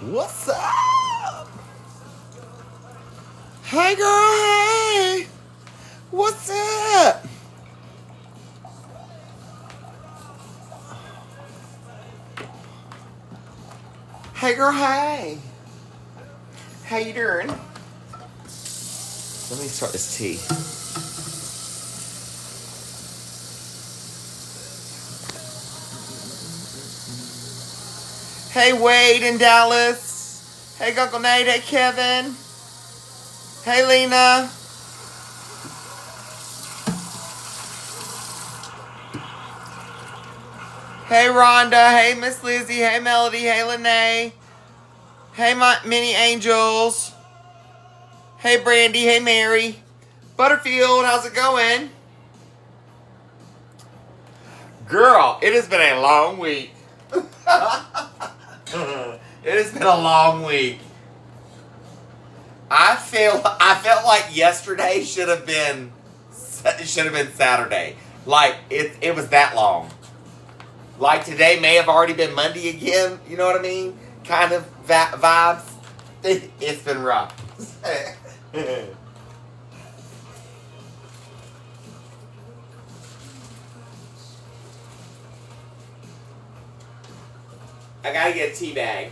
What's up? Hey, girl, hey. What's up? Hey, girl, hey. How you doing? Let me start this tea. Hey, Wade in Dallas. Hey, Uncle Nate. Hey, Kevin. Hey, Lena. Hey, Rhonda. Hey, Miss Lizzie. Hey, Melody. Hey, Lene. Hey, my mini angels. Hey, Brandy. Hey, Mary. Butterfield, how's it going? Girl, it has been a long week. It has been a long week. I felt like yesterday should have been Saturday. Like it was that long. Like today may have already been Monday again. You know what I mean? Kind of vibes. It's been rough. I gotta get a tea bag.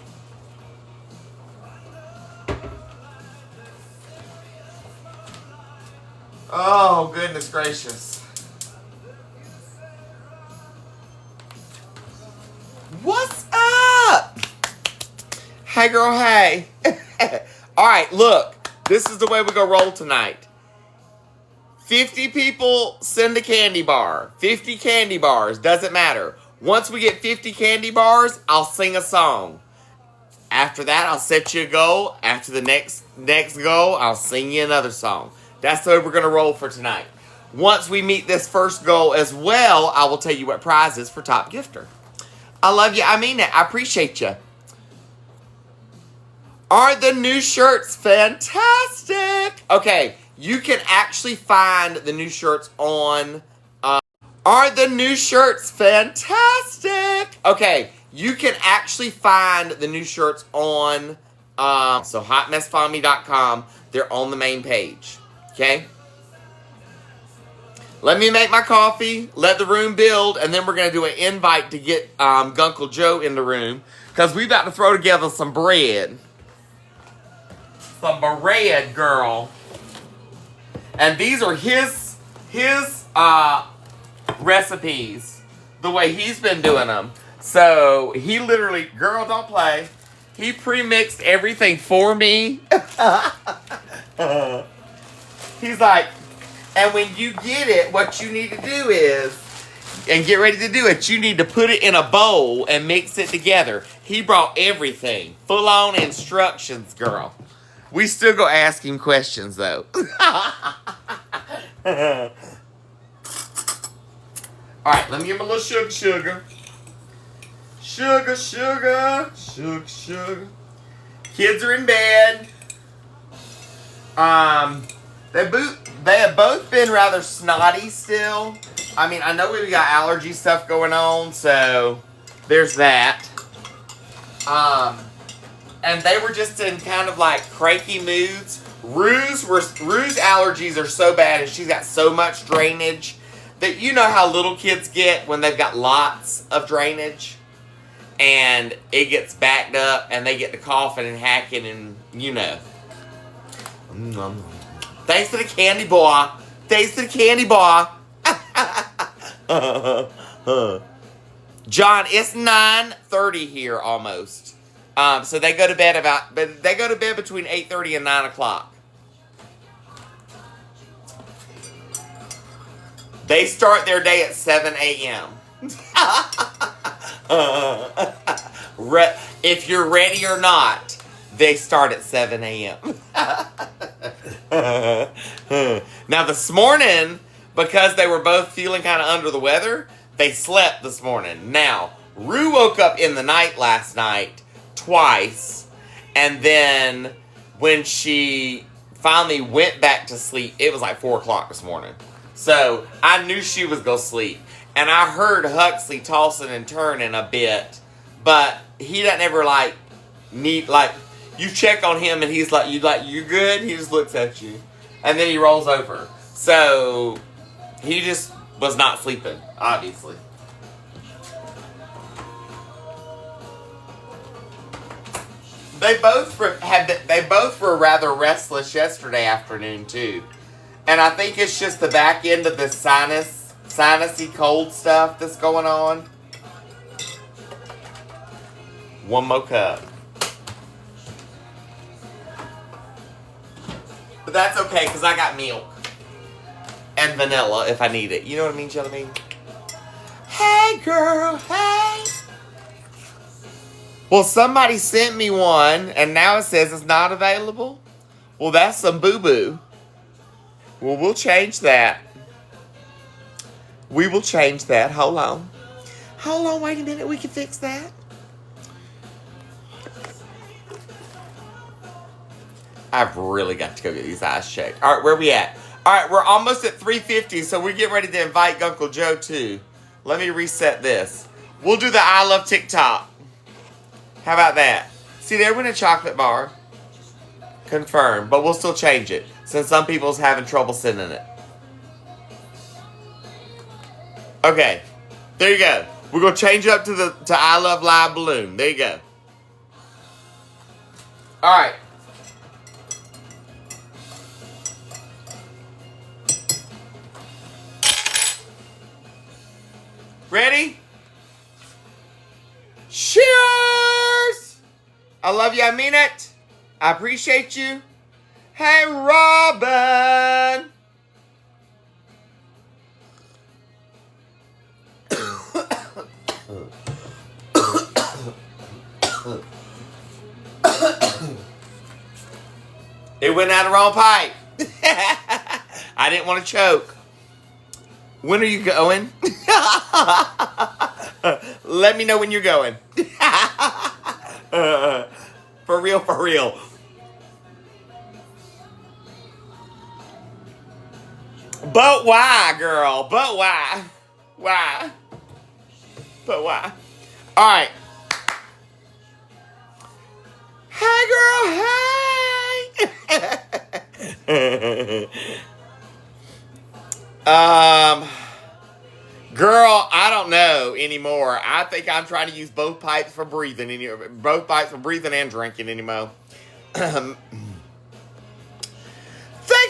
Oh, goodness gracious. What's up? Hey, girl, hey. All right, look. This is the way we're going to roll tonight. 50 people send a candy bar. 50 candy bars. Doesn't matter. Once we get 50 candy bars, I'll sing a song. After that, I'll set you a goal. After the next goal, I'll sing you another song. That's the way we're going to roll for tonight. Once we meet this first goal as well, I will tell you what prize is for top gifter. I love you. I mean it. I appreciate you. Aren't the new shirts fantastic? Okay, you can actually find the new shirts on... Aren't the new shirts fantastic? Okay, you can actually find the new shirts on... so hotmessfondme.com. They're on the main page. Okay? Let me make my coffee, let the room build, and then we're going to do an invite to get Gunkle Joe in the room. Because we about to throw together some bread. Some bread, girl. And these are his recipes. The way he's been doing them. So, he literally, girl, don't play. He pre-mixed everything for me. He's like, and when you get it, what you need to do is, and get ready to do it, you need to put it in a bowl and mix it together. He brought everything. Full on instructions, girl. We still go ask him questions, though. Alright, let me get my little sugar. Sugar. Kids are in bed. They have both been rather snotty still. I mean, I know we've got allergy stuff going on, so there's that. And they were just in kind of like cranky moods. Rue's allergies are so bad, and she's got so much drainage that you know how little kids get when they've got lots of drainage, and it gets backed up, and they get to coughing and hacking, and you know. Thanks to the candy boy. John, it's 9:30 here almost. So they go to bed between 8:30 and 9 o'clock. They start their day at 7 a.m. If you're ready or not, they start at 7 a.m. Now this morning, because they were both feeling kind of under the weather, they slept this morning. Now, Rue woke up in the night last night twice, and then when she finally went back to sleep, it was like 4 o'clock this morning. So I knew she was going to sleep. And I heard Huxley tossing and turning a bit, but he doesn't ever like need, like, you check on him and he's like, you good? He just looks at you. And then he rolls over. So, he just was not sleeping, obviously. They both were rather restless yesterday afternoon too, and I think it's just the back end of the sinusy cold stuff that's going on. One more cup, but that's okay because I got milk and vanilla if I need it. You know what I mean, Jelly Bean? Hey, girl, hey. Well, somebody sent me one, and now it says it's not available. Well, that's some boo-boo. Well, we'll change that. We will change that. Hold on. Hold on, wait a minute. We can fix that. I've really got to go get these eyes checked. All right, where we at? All right, we're almost at 3:50, so we're getting ready to invite Uncle Joe, too. Let me reset this. We'll do the I Love TikTok. How about that? See, there went a chocolate bar. Confirmed. But we'll still change it, since some people's having trouble sending it. Okay. There you go. We're going to change it up to I Love Live Balloon. There you go. Alright. Ready? Cheers! I love you. I mean it. I appreciate you. Hey, Robin. It went out the wrong pipe. I didn't want to choke. When are you going? Let me know when you're going. For real, for real. But why, girl? But why? Why? But why? All right. Hey, girl, hey. Girl, I don't know anymore. I think I'm trying to use both pipes for breathing and drinking anymore. Thanks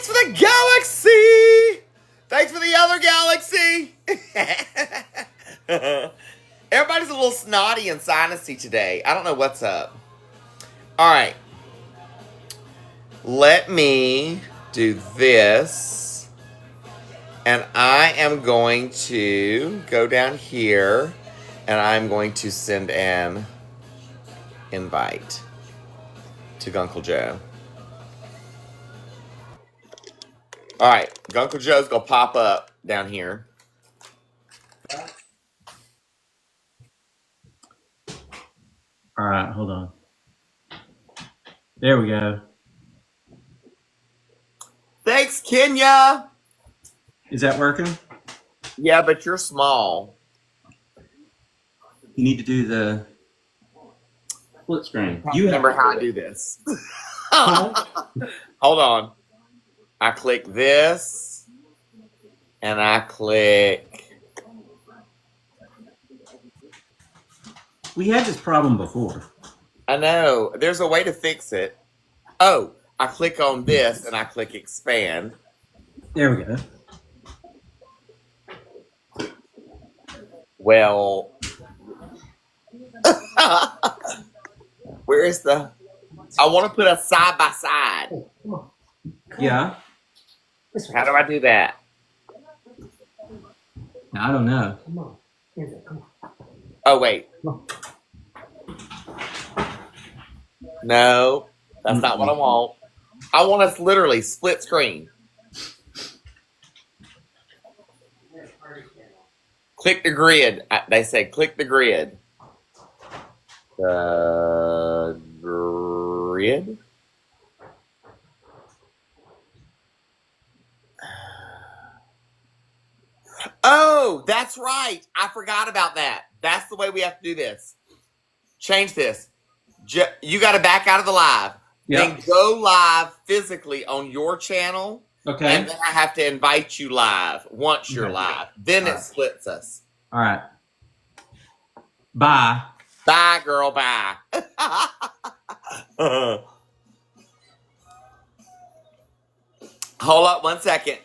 for the galaxy. Thanks for the other galaxy. Everybody's a little snotty and sinusy today. I don't know what's up. All right. Let me do this. And I am going to go down here and I'm going to send an invite to Uncle Joe. All right, Uncle Joe's gonna pop up down here. All right, hold on. There we go. Thanks, Kenya. Is that working? Yeah, but you're small. You need to do the split screen. You remember how I do this. Hold on. I click this, and I click. We had this problem before. I know. There's a way to fix it. Oh, I click on this, and I click expand. There we go. Well, where is the... I want to put a side by side. Yeah. How do I do that? I don't know. Oh, wait. No, that's not what I want. I want us literally split screen. Click the grid. They say click the grid. The grid? Oh, that's right. I forgot about that. That's the way we have to do this. Change this. You got to back out of the live. Yep. Then go live physically on your channel. Okay. And then I have to invite you live once you're Okay. live. Then All it right. splits us. All right. Bye. Bye, girl. Bye. Hold up 1 second.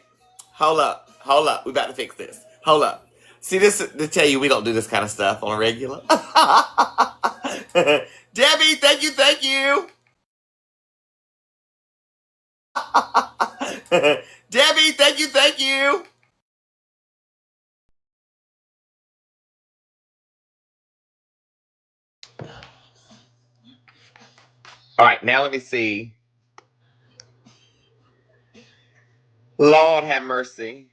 Hold up. Hold up. We about to fix this. Hold up. See, this to tell you we don't do this kind of stuff on a regular. Debbie, thank you, thank you. Debbie, thank you, thank you. All right, now let me see. Lord have mercy.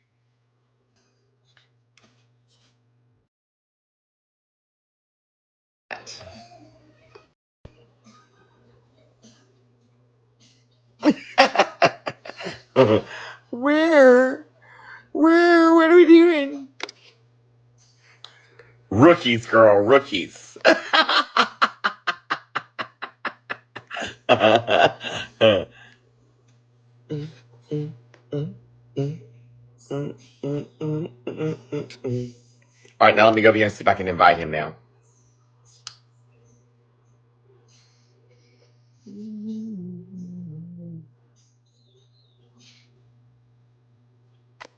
Where? What are we doing? Rookies, girl, rookies. All right, now let me go over here and see if I can invite him now.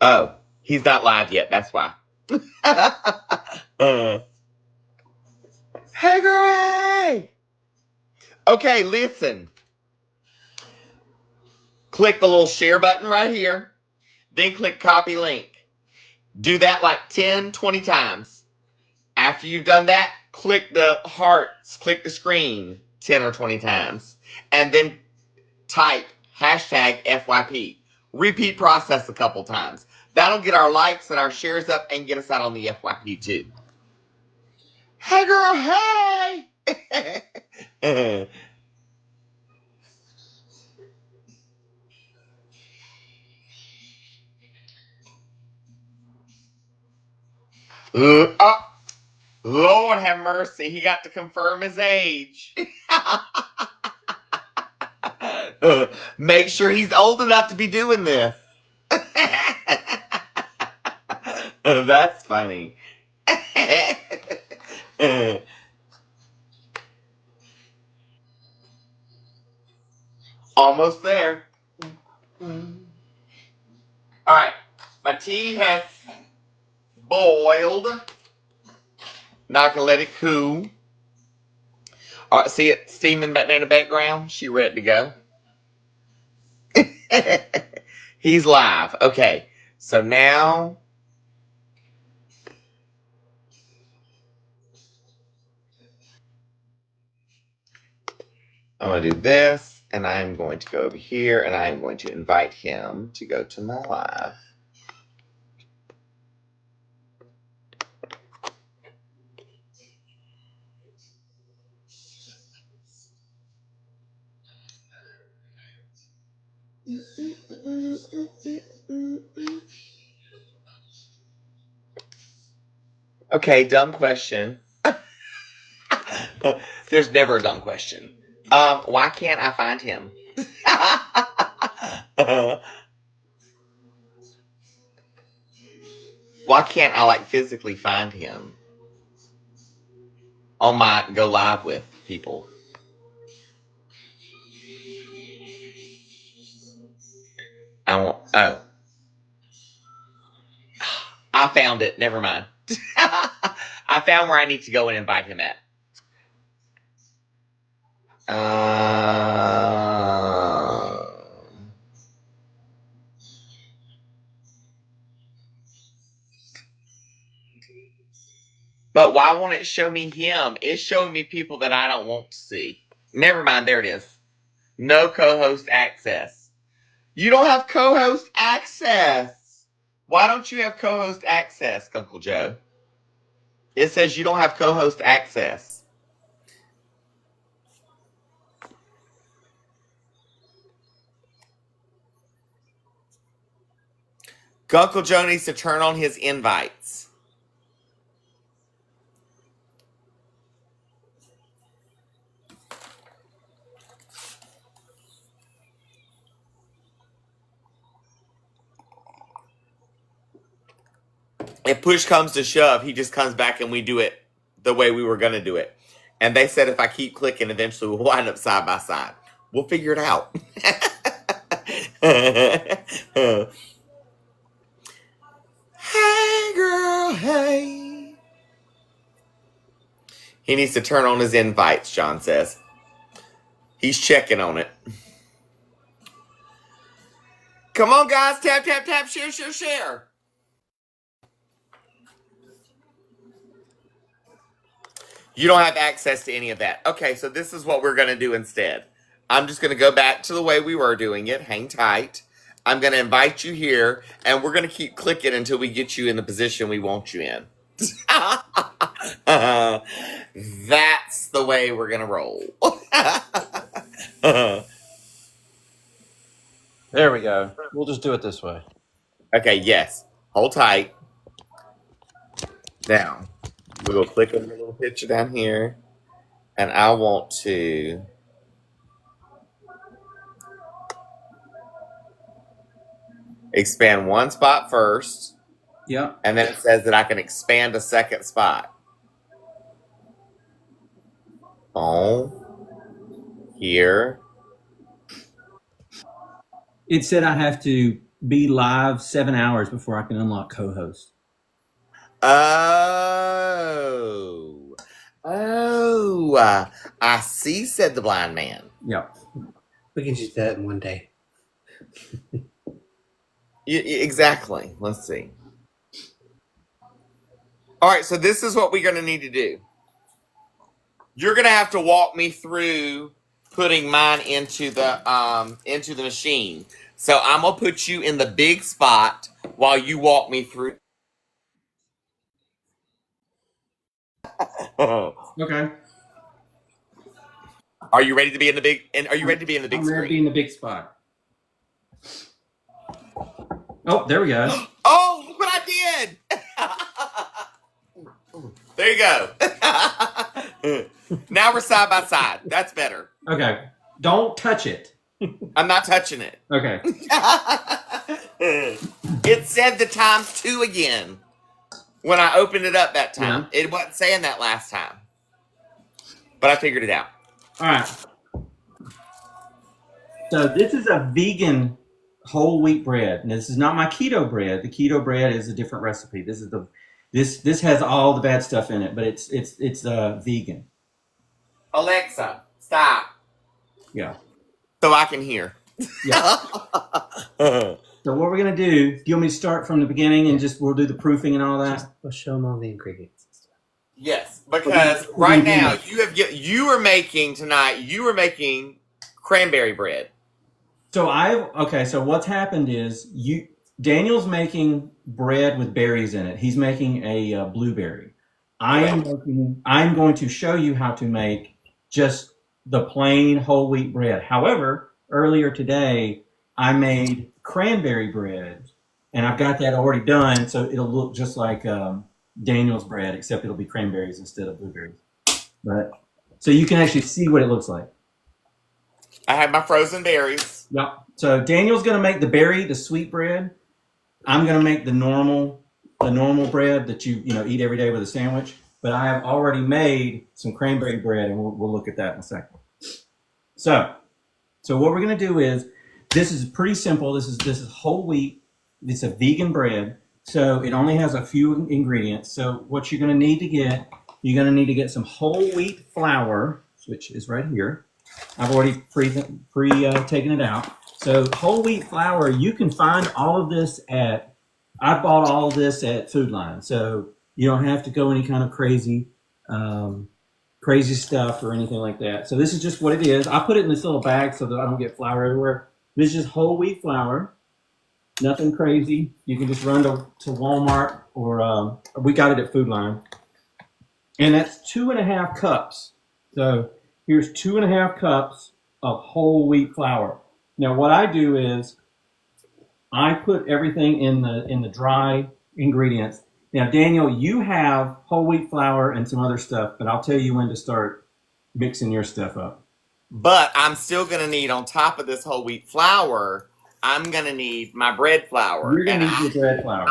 Oh, he's not live yet. That's why. Hey, girl, hey. Okay, listen. Click the little share button right here. Then click copy link. Do that like 10, 20 times. After you've done that, click the hearts, click the screen 10 or 20 times. And then type hashtag FYP. Repeat process a couple times. That'll get our likes and our shares up and get us out on the FYP too. Hey girl, hey! Oh, Lord have mercy. He got to confirm his age. Make sure he's old enough to be doing this. That's funny. Almost there. Alright. My tea has boiled. Not gonna let it cool. Alright, see it steaming back there in the background? She ready to go. He's live. Okay. So now I'm going to do this, and I'm going to go over here, and I'm going to invite him to go to my live. Okay, dumb question. There's never a dumb question. Why can't I find him? Why can't I like physically find him on my go live with people? I won't. Oh, I found it. Never mind. I found where I need to go and invite him at. But why won't it show me him? It's showing me people that I don't want to see. Never mind. There it is. No co-host access. You don't have co-host access. Why don't you have co-host access, Uncle Joe? It says you don't have co-host access. Uncle Joe needs to turn on his invites. if push comes to shove, he just comes back and we do it the way we were going to do it. And they said if I keep clicking, eventually we'll wind up side by side. We'll figure it out. Hey, girl, hey. He needs to turn on his invites, John says. He's checking on it. Come on, guys. Tap, tap, tap. Share, share, share. You don't have access to any of that. Okay, so this is what we're going to do instead. I'm just going to go back to the way we were doing it. Hang tight. I'm going to invite you here, and we're going to keep clicking until we get you in the position we want you in. That's the way we're going to roll. There we go. We'll just do it this way. Okay, yes. Hold tight. Down. We'll go click on the little picture down here. And I want to expand one spot first. Yeah. And then it says that I can expand a second spot. Oh. Here. It said I have to be live 7 hours before I can unlock co-host. Oh. Oh. I see, said the blind man. Yeah. We can do that in one day. Exactly. Let's see. All right, so this is what we're going to need to do. You're going to have to walk me through putting mine into the machine. So I'm going to put you in the big spot while you walk me through. Okay. Are you ready to be in the big? And are you ready to be in the big I'm ready to be screen? in the big spot. Oh, there we go. Oh, look what I did! There you go. Now we're side by side. That's better. Okay. Don't touch it. I'm not touching it. Okay. It said the times 2 again when I opened it up that time. Yeah. It wasn't saying that last time. But I figured it out. All right. So this is a vegan whole wheat bread. And this is not my keto bread. The keto bread is a different recipe. This is this has all the bad stuff in it, but it's vegan. Alexa, stop. Yeah. So I can hear. Yeah. So what we're gonna do? Do you want me to start from the beginning and we'll do the proofing and all that? We'll show them all the ingredients and stuff. Yes, because right now you are making cranberry bread. So so what's happened is Daniel's making bread with berries in it. He's making a blueberry. I'm going to show you how to make just the plain whole wheat bread. However, earlier today I made cranberry bread, and I've got that already done, so it'll look just like Daniel's bread, except it'll be cranberries instead of blueberries. But so you can actually see what it looks like. I have my frozen berries. Yeah. So Daniel's gonna make the sweet bread. I'm gonna make the normal bread that you eat every day with a sandwich. But I have already made some cranberry bread, and we'll look at that in a second. So what we're gonna do is, this is pretty simple. This is whole wheat. It's a vegan bread, so it only has a few ingredients. So what you're gonna need to get, some whole wheat flour, which is right here. I've already taken it out. So whole wheat flour, you can find all of this I bought all of this at Food Line. So you don't have to go any kind of crazy stuff or anything like that. So this is just what it is. I put it in this little bag so that I don't get flour everywhere. This is whole wheat flour. Nothing crazy. You can just run to Walmart or we got it at Food Line. And that's 2.5 cups. So here's 2.5 cups of whole wheat flour. Now what I do is I put everything in the dry ingredients. Now Daniel, you have whole wheat flour and some other stuff, but I'll tell you when to start mixing your stuff up. But I'm still gonna need, on top of this whole wheat flour, I'm gonna need my bread flour. You're gonna need your bread flour.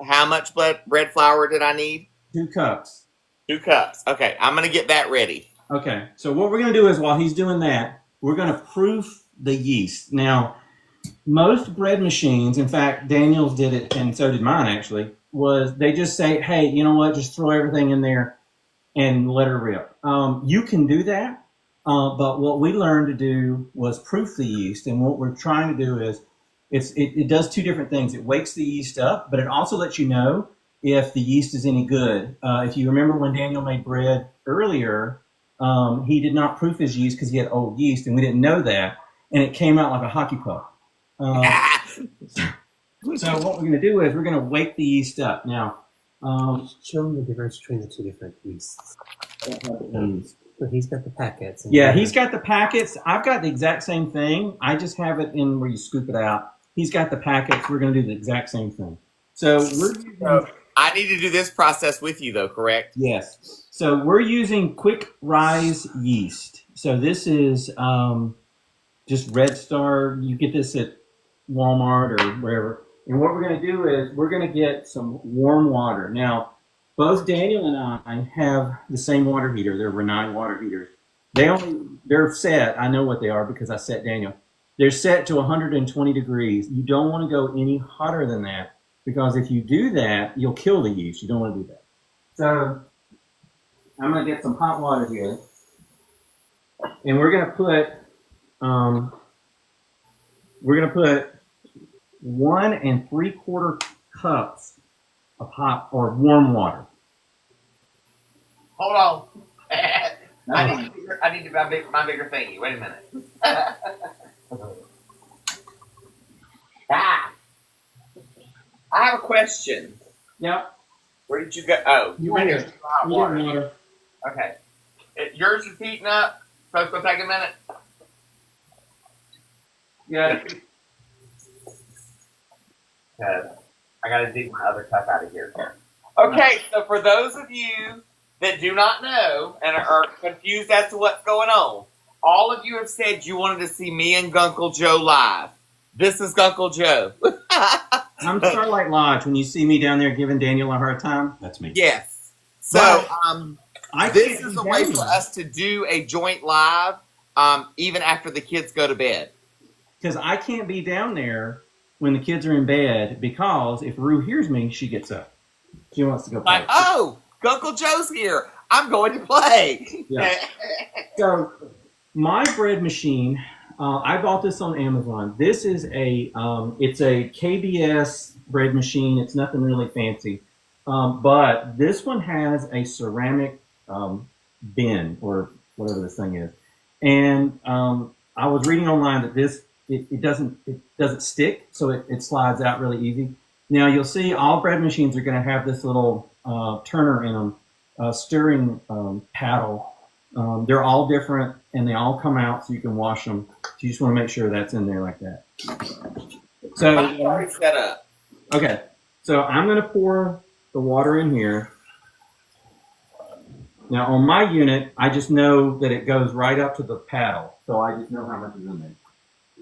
how much bread flour did I need? 2 cups. 2 cups. Okay, I'm going to get that ready. Okay, so what we're going to do is while he's doing that, we're going to proof the yeast. Now, most bread machines, in fact, Daniel's did it, and so did mine actually, was they just say, hey, you know what, just throw everything in there and let her rip. You can do that, but what we learned to do was proof the yeast, and what we're trying to do is it does 2 different things. It wakes the yeast up, but it also lets you know if the yeast is any good. If you remember when Daniel made bread earlier, he did not proof his yeast because he had old yeast, and we didn't know that, and it came out like a hockey puck. So what we're going to do is we're going to wake the yeast up. Now, Show him the difference between the 2 different yeasts. So he's got the packets. And yeah, he's got the packets. I've got the exact same thing. I just have it in where you scoop it out. He's got the packets. We're going to do the exact same thing. So we're using, I need to do this process with you, though, correct? yes. So we're using quick rise yeast. So this is just Red Star. You get this at Walmart or wherever. And what we're going to do is we're going to get some warm water. Now, both Daniel and I have the same water heater. They're Renai water heaters. They're set. I know what they are because I set Daniel. They're set to 120 degrees. You don't want to go any hotter than that because if you do that, you'll kill the yeast. You don't want to do that. So I'm going to get some hot water here, and we're going to put 1 3/4 cups of hot or warm water. Hold on. I need to buy my bigger thingy. Wait a minute. I have a question. Yep. Where did you go? Oh, you went Right here. here. Hot water. Water. Okay. Yours is heating up. So it's going to take a minute. Yeah. I got to dig my other cup out of here. Okay, so for those of you that do not know and are confused as to what's going on, all of you have said you wanted to see me and Gunkle Joe live. This is Gunkle Joe. I'm Starlight Lodge. When you see me down there giving Daniel a hard time, that's me. Yes. So this can't is be a way down for there. us to do a joint live even after the kids go to bed. Because I can't be down there when the kids are in bed because if Rue hears me, she gets up. She wants to go play. Like, oh, Gunkle Joe's here. I'm going to play. Yeah. So my bread machine, I bought this on Amazon. This is it's a KBS bread machine. It's nothing really fancy. But this one has a ceramic bin or whatever this thing is. And I was reading online that it doesn't stick, so it slides out really easy. Now you'll see all bread machines are going to have this little turner in them, stirring paddle. They're all different, and they all come out so you can wash them. So you just want to make sure that's in there like that. So I'm already set up. okay, so I'm going to pour the water in here. Now on my unit, I just know that it goes right up to the paddle, so I just know how much is in there.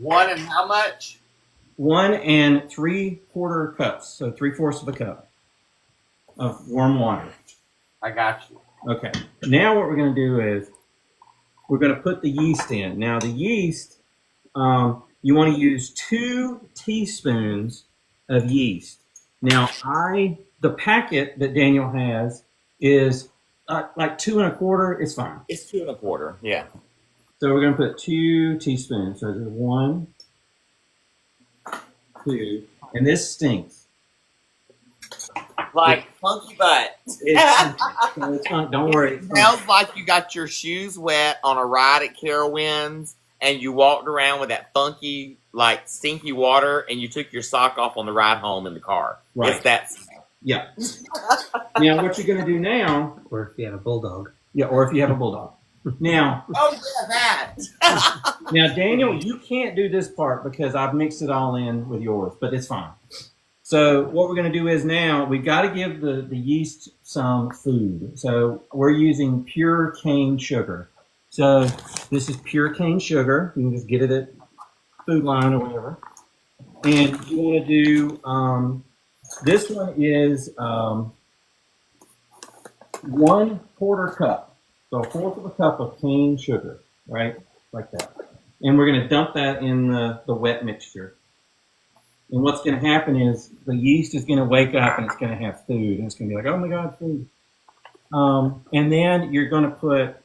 1 and how much? 1 3/4 cups, so 3/4 of a cup of warm water. I got you. Okay. Now what we're going to do is we're going to put the yeast in. Now the yeast, you want to use 2 teaspoons of yeast. Now the packet that Daniel has is like 2 1/4. It's fine. It's 2 1/4. Yeah. So we're going to put 2 teaspoons. So there's 1, 2, and this stinks. Like funky butt. It's fine. Don't worry. It smells like you got your shoes wet on a ride at Carowinds and you walked around with that funky, like stinky water and you took your sock off on the ride home in the car. Right. It's that smell. Yeah. Now what you're going to do now, Or if you have a bulldog. yeah, or if you have a bulldog. Now, Oh, yeah, that. now Daniel, you can't do this part because I've mixed it all in with yours, but it's fine. So what we're going to do is now we've got to give the yeast some food. So we're using pure cane sugar. So this is pure cane sugar. You can just get it at Food Line or whatever. And you want to do This one is 1/4 cup. So 1/4 of a cup of cane sugar, right? Like that. And we're going to dump that in the wet mixture. And what's going to happen is the yeast is going to wake up and it's going to have food. And it's going to be like, oh my God, food. And then you're going to put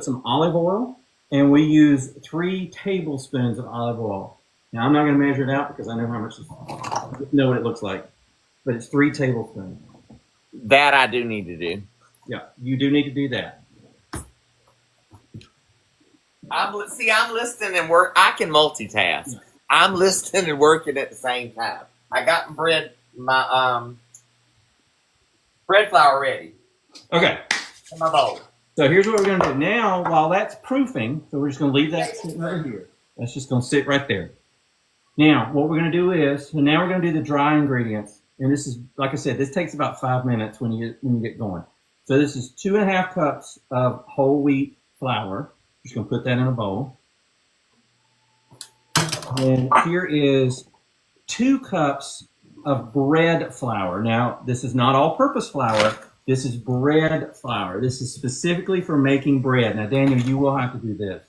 some olive oil. And we use 3 tablespoons of olive oil. Now, I'm not going to measure it out because I know how much, know what it looks like. But it's 3 tablespoons. That I do need to do. Yeah, you do need to do that. I'm listening and work. I can multitask. I'm listening and working at the same time. I got my bread flour ready. Okay. In my bowl. So here's what we're going to do. Now, while that's proofing, so we're just going to leave that sitting right here. That's just going to sit right there. Now, what we're going to do is, so now we're going to do the dry ingredients. And this is, like I said, this takes about 5 minutes when you get going. So this is 2.5 cups of whole wheat flour. Just going to put that in a bowl. And here is 2 cups of bread flour. Now, this is not all-purpose flour. This is bread flour. This is specifically for making bread. Now, Daniel, you will have to do this.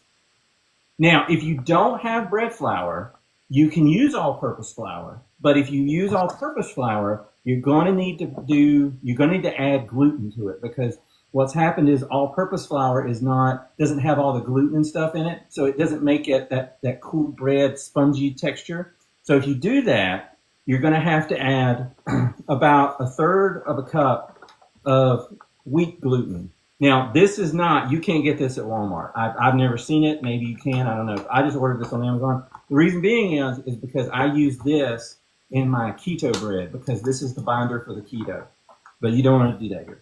Now, if you don't have bread flour, you can use all-purpose flour. But if you use all-purpose flour, you're going to need to add gluten to it, because what's happened is all-purpose flour doesn't have all the gluten and stuff in it, so it doesn't make it that cool bread spongy texture. So if you do that, you're going to have to add about 1/3 of a cup of wheat gluten. Now, this is not, you can't get this at Walmart. I've never seen it. Maybe you can. I don't know. I just ordered this on Amazon. The reason being is because I use this in my keto bread, because this is the binder for the keto. But you don't want to do that here.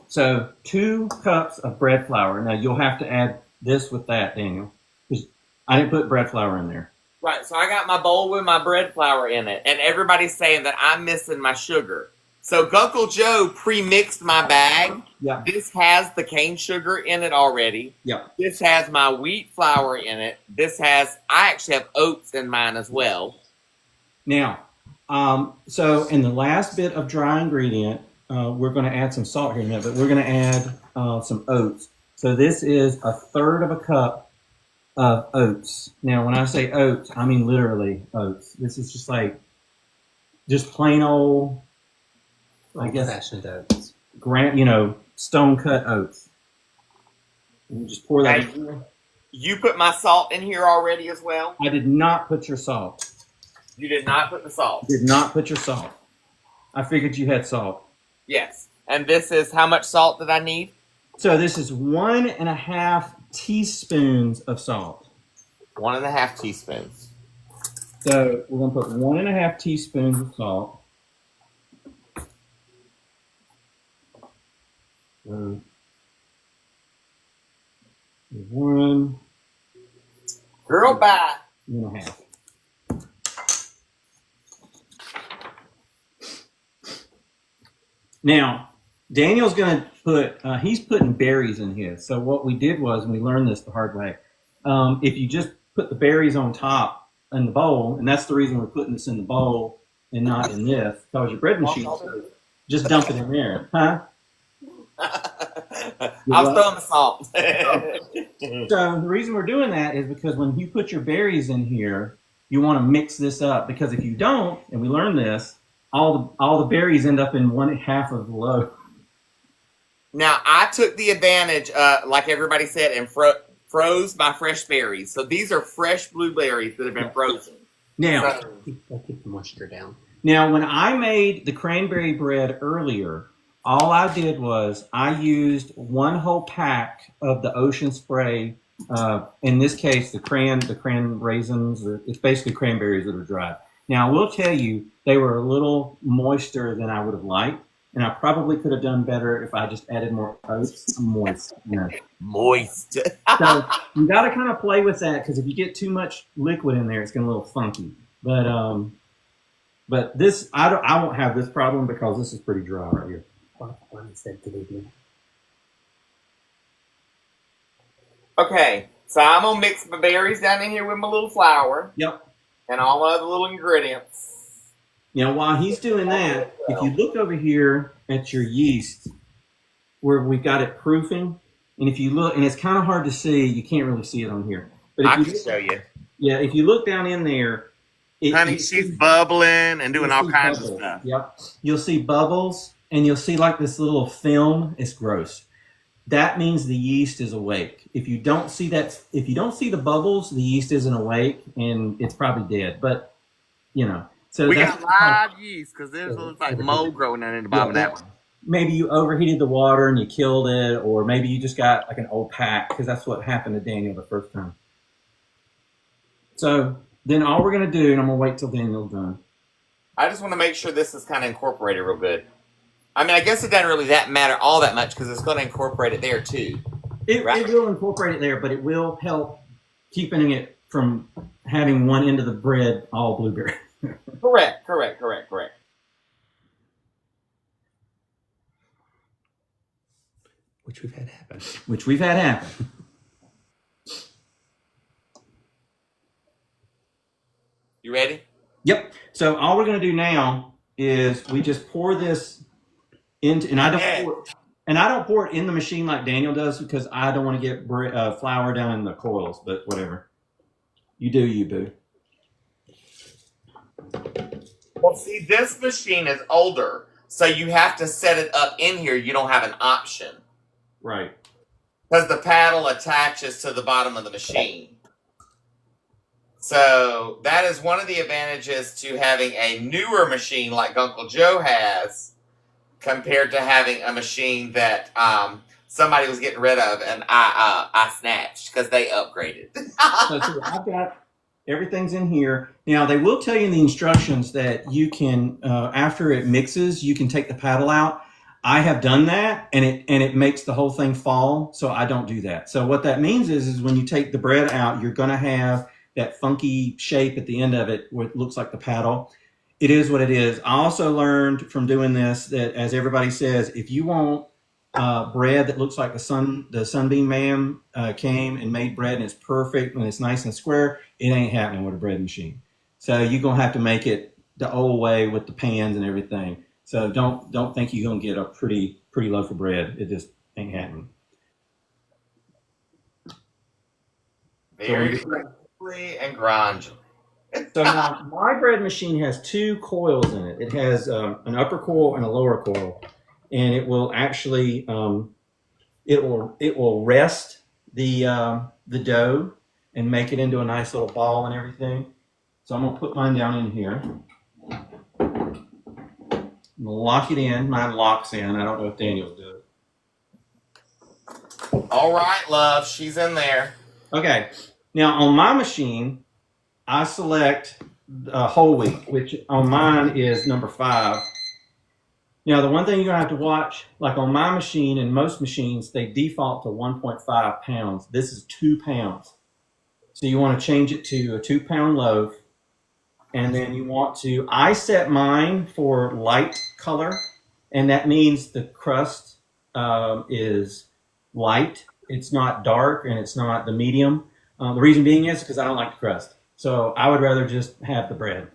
So 2 cups of bread flour. Now, you'll have to add this with that, Daniel, because I didn't put bread flour in there. Right, so I got my bowl with my bread flour in it, and everybody's saying that I'm missing my sugar. So Gunkle Joe pre-mixed my bag. Yeah. This has the cane sugar in it already. Yeah. This has my wheat flour in it. I actually have oats in mine as well. Now, so in the last bit of dry ingredient, we're going to add some salt here in a minute, but we're going to add some oats. So this is 1/3 of a cup of oats. Now, when I say oats, I mean literally oats. This is just plain old, I guess, old-fashioned oats. Stone cut oats. And just pour that. You put my salt in here already as well? I did not put your salt. You did not put the salt? Did not put your salt. I figured you had salt. Yes. And this is, how much salt did I need? So this is 1.5 teaspoons of salt. 1.5 teaspoons. So we're going to put 1.5 teaspoons of salt. One. Girl, bye. 1.5. Now, Daniel's going to he's putting berries in his. So what we did was, and we learned this the hard way, if you just put the berries on top in the bowl, and that's the reason we're putting this in the bowl and not in this, because your bread machine, just dump it in there. Huh? I'm throwing the salt. So the reason we're doing that is because when you put your berries in here, you want to mix this up, because if you don't, and we learned this, all the berries end up in 1/2 of the loaf. Now, I took the advantage, like everybody said, and froze my fresh berries. So these are fresh blueberries that have been frozen. Now, keep the moisture down. Now, when I made the cranberry bread earlier, all I did was I used 1 whole pack of the Ocean Spray. In this case, the cran raisins. It's basically cranberries that are dried. Now, I will tell you, they were a little moister than I would have liked, and I probably could have done better if I just added more oats. Moist. Moist. So you got to kind of play with that, because if you get too much liquid in there, it's going to look funky. But this, I won't have this problem because this is pretty dry right here. Okay, so I'm going to mix my berries down in here with my little flour. Yep. And all my other little ingredients. Now, while he's doing that, if you look over here at your yeast, where we've got it proofing, and if you look, and it's kind of hard to see, you can't really see it on here. But I if can you, show you. yeah, if you look down in there, Honey, she's bubbling and doing all kinds of stuff. Yep. You'll see bubbles, and you'll see like this little film. It's gross. That means the yeast is awake. If you don't see that, if you don't see the bubbles, the yeast isn't awake, and it's probably dead. But you know, so We that's got live yeast because there's looks like mold growing in the bottom of that one. Maybe you overheated the water and you killed it, or maybe you just got like an old pack, because that's what happened to Daniel the first time. So then all we're going to do, and I'm going to wait till Daniel's done. I just want to make sure this is kind of incorporated real good. I mean, I guess it doesn't really matter all that much because it's going to incorporate it there too. It will incorporate it there, but it will help keeping it from having one end of the bread all blueberry. Correct. Which we've had happen. You ready? Yep. So all we're going to do now is we just pour this into, and I don't pour it in the machine like Daniel does because I don't want to get flour down in the coils. But whatever, you do, you boo. Well, see, this machine is older, so you have to set it up in here. You don't have an option. Right. Because the paddle attaches to the bottom of the machine. So that is one of the advantages to having a newer machine like Uncle Joe has compared to having a machine that somebody was getting rid of and I snatched because they upgraded. So I've got everything's in here. Now they will tell you in the instructions that you can after it mixes, you can take the paddle out. I have done that, and it makes the whole thing fall, so I don't do that. So what that means is when you take the bread out, you're going to have that funky shape at the end of it, what looks like the paddle. It is what it is. I also learned from doing this that, as everybody says, if you want bread that looks like the Sunbeam Man came and made bread and it's perfect and it's nice and square, it ain't happening with a bread machine. So you're going to have to make it the old way with the pans and everything. So don't think you're gonna get a pretty loaf of bread. It just ain't happening. Very crisply and grungy. So now my bread machine has two coils in it. It has an upper coil and a lower coil, and it will actually it will rest the dough and make it into a nice little ball and everything. So I'm gonna put mine down in here. I'm gonna lock it in. Mine locks in. I don't know if Daniel's doing it. All right, love. She's in there. Okay. Now on my machine, I select whole wheat, which on mine is number 5. Now the one thing you're gonna have to watch, like on my machine and most machines, they default to 1.5 pounds. This is 2 pounds. So you want to change it to a 2-pound loaf. And then you want to, I set mine for light color, and that means the crust is light. It's not dark, and it's not the medium. The reason being is because I don't like the crust. So I would rather just have the bread.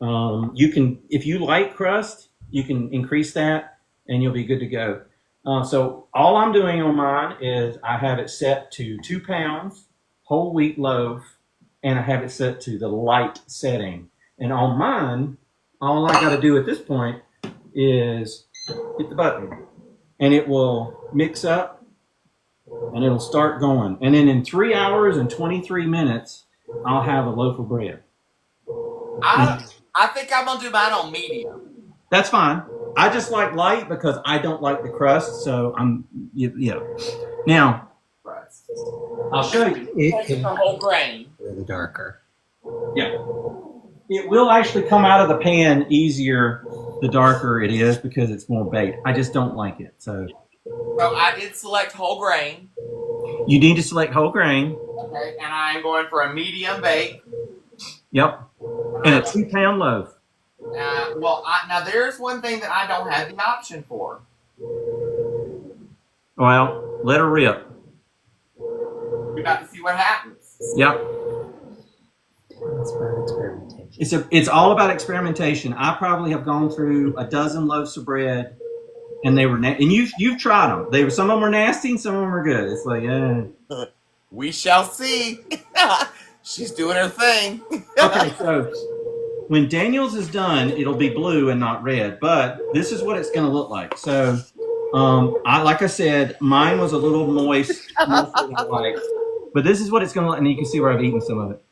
You can, if you like crust, you can increase that, and you'll be good to go. So all I'm doing on mine is I have it set to 2 pounds, whole wheat loaf, and I have it set to the light setting. And on mine, all I got to do at this point is hit the button, and it will mix up, and it'll start going. And then in 3 hours and 23 minutes, I'll have a loaf of bread. I think I'm going to do mine on medium. That's fine. I just like light because I don't like the crust, so Now, I'll show you. It's a whole grain. really darker. Yeah. It will actually come out of the pan easier the darker it is because it's more baked. I just don't like it. So I did select whole grain. You need to select whole grain. Okay, and I'm going for a medium bake. Yep. And a 2-pound loaf. Now there's one thing that I don't have the option for. Well, let her rip. We're about to see what happens. Yep. It's for experimentation. It's all about experimentation. I probably have gone through a dozen loaves of bread, and they were and you've tried them. Some of them were nasty, and some of them were good. It's like, We shall see. She's doing her thing. okay, so when Daniel's is done, it'll be blue and not red. But this is what it's going to look like. So, like I said, mine was a little moist, like, but this is what it's going to look. And you can see where I've eaten some of it.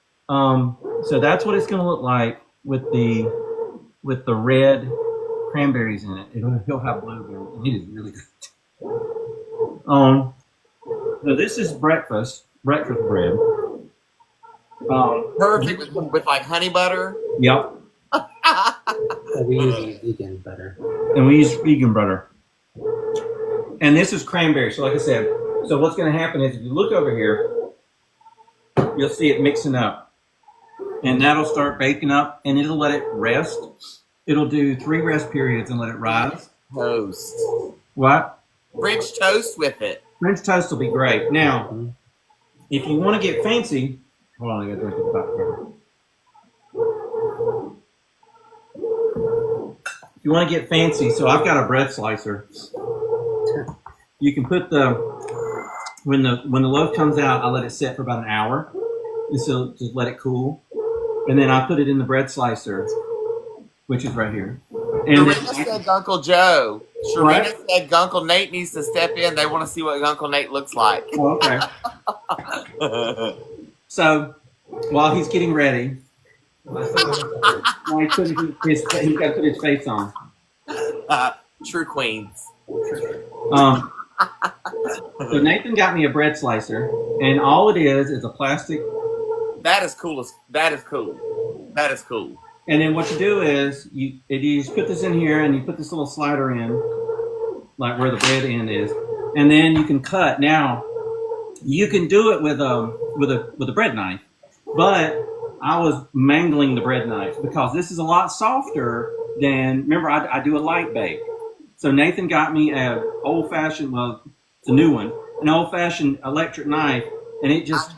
So that's what it's going to look like with the red cranberries in it. He'll have blueberry, and it is really good. So this is breakfast bread. Perfect with like honey butter. Yep. We use vegan butter. And we use vegan butter. And this is cranberry. So like I said, so what's going to happen is if you look over here, you'll see it mixing up. And that'll start baking up, and it'll let it rest. It'll do 3 rest periods and let it rise. Toast. What? French toast with it. French toast will be great. Now, if you want to get fancy, hold on, I got to drink it back here. If you want to get fancy, so I've got a bread slicer. You can put when the loaf comes out, I let it set for about an hour, and so just let it cool, and then I put it in the bread slicer, which is right here. And Sharina said Uncle Joe. Sharina said Uncle Nate needs to step in. They want to see what Uncle Nate looks like. Oh, okay. So while he's getting ready, he's got to put his face on. True queens. So Nathan got me a bread slicer, and all it is a plastic. That is cool. That is cool. That is cool. And then what you do is you just put this in here, and you put this little slider in, like where the bread end is, and then you can cut. Now, you can do it with a bread knife, but I was mangling the bread knife because this is a lot softer than. Remember, I do a light bake, so Nathan got me an old-fashioned. Well, it's a new one, an old-fashioned electric knife, and it just.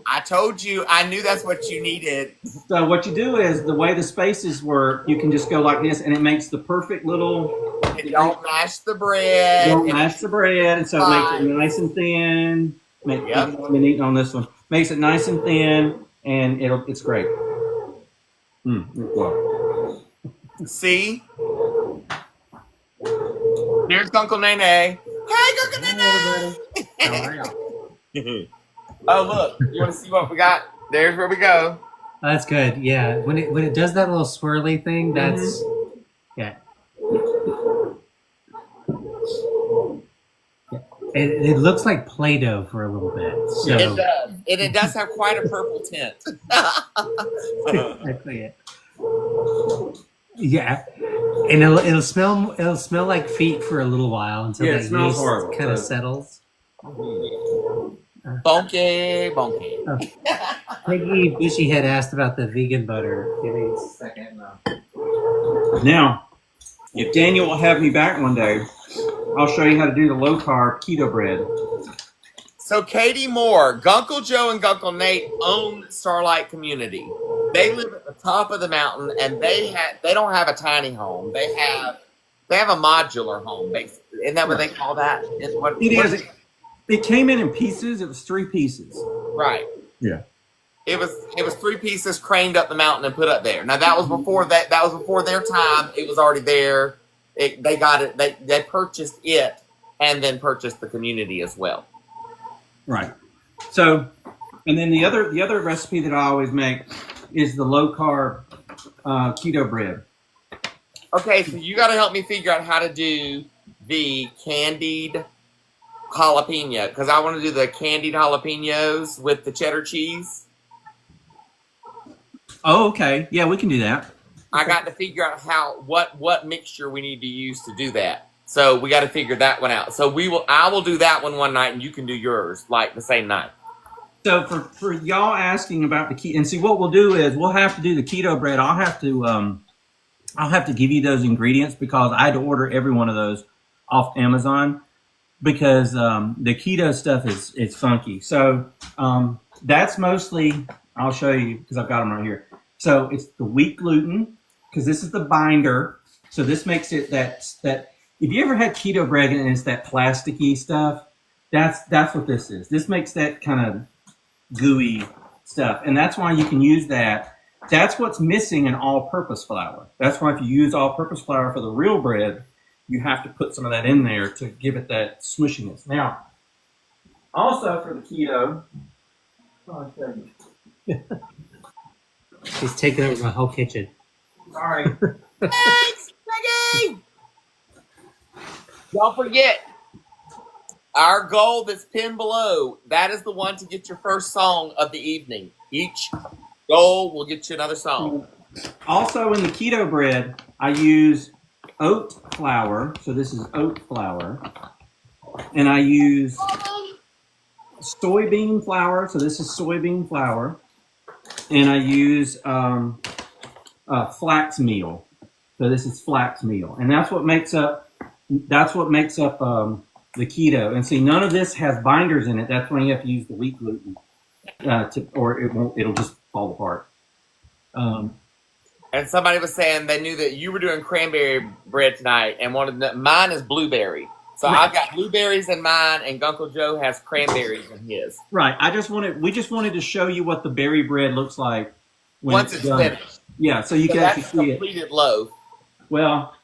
I told you, I knew that's what you needed. So what you do is, the way the spaces work, you can just go like this, and it makes the perfect little. And don't mash the bread. Don't mash the bread, and so it makes it nice and thin. I've been eating on this one. Makes it nice and thin, and it's great. Well. See? Here's Uncle Nene. Hey, Uncle Nene! Oh, look. You want to see what we got? There's where we go. That's good. Yeah. When it does that little swirly thing, that's yeah. It looks like Play-Doh for a little bit. So. It does. It does have quite a purple tint. Exactly it. Yeah. And it'll smell like feet for a little while until it that smells yeast horrible, kind of settles. Bonky. Oh. Peggy Bushy had asked about the vegan butter. Give me a second. Now, if Daniel will have me back one day, I'll show you how to do the low-carb keto bread. So Katie Moore, Gunkle Joe and Gunkle Nate own Starlight Community. They live at the top of the mountain, and they don't have a tiny home. They have a modular home, basically. Isn't that what they call that? It came in pieces. It was 3 pieces. Right. Yeah. It was 3 pieces craned up the mountain and put up there. Now that was before that was before their time. It was already there. They got it. They purchased it and then purchased the community as well. Right. So, and then the other recipe that I always make is the low carb keto bread. Okay, so you got to help me figure out how to do the candied jalapeno, because I want to do the candied jalapenos with the cheddar cheese. Oh, okay. Yeah, we can do that. I got to figure out what mixture we need to use to do that. So we got to figure that one out. So I will do that one night, and you can do yours like the same night. So for y'all asking about the keto, and see what we'll do is we'll have to do the keto bread. I'll have to give you those ingredients because I had to order every one of those off Amazon because the keto stuff is funky. So that's mostly I'll show you because I've got them right here. So it's the wheat gluten because this is the binder. So this makes it that if you ever had keto bread and it's that plasticky stuff, that's what this is. This makes that kind of gooey stuff, and that's why you can use that. That's what's missing in all-purpose flour. That's why if you use all-purpose flour for the real bread, you have to put some of that in there to give it that smushiness. Now, also for the keto, I'll show you. He's taking over my whole kitchen. Sorry. Thanks, Maggie! Don't forget, our goal that's pinned below, that is the one to get your first song of the evening. Each goal will get you another song. Also in the keto bread, I use oat flour. So this is oat flour. And I use soybean flour. So this is soybean flour. And I use flax meal. So this is flax meal. And that's what makes up the keto. And see, none of this has binders in it. That's when you have to use the wheat gluten, or it'll just fall apart. And somebody was saying they knew that you were doing cranberry bread tonight, and mine is blueberry. So Right. I've got blueberries in mine, and Uncle Joe has cranberries in his. Right. We just wanted to show you what the berry bread looks like when Once it's done. finished. Yeah, so you So can that's actually a see it. completed loaf. Well,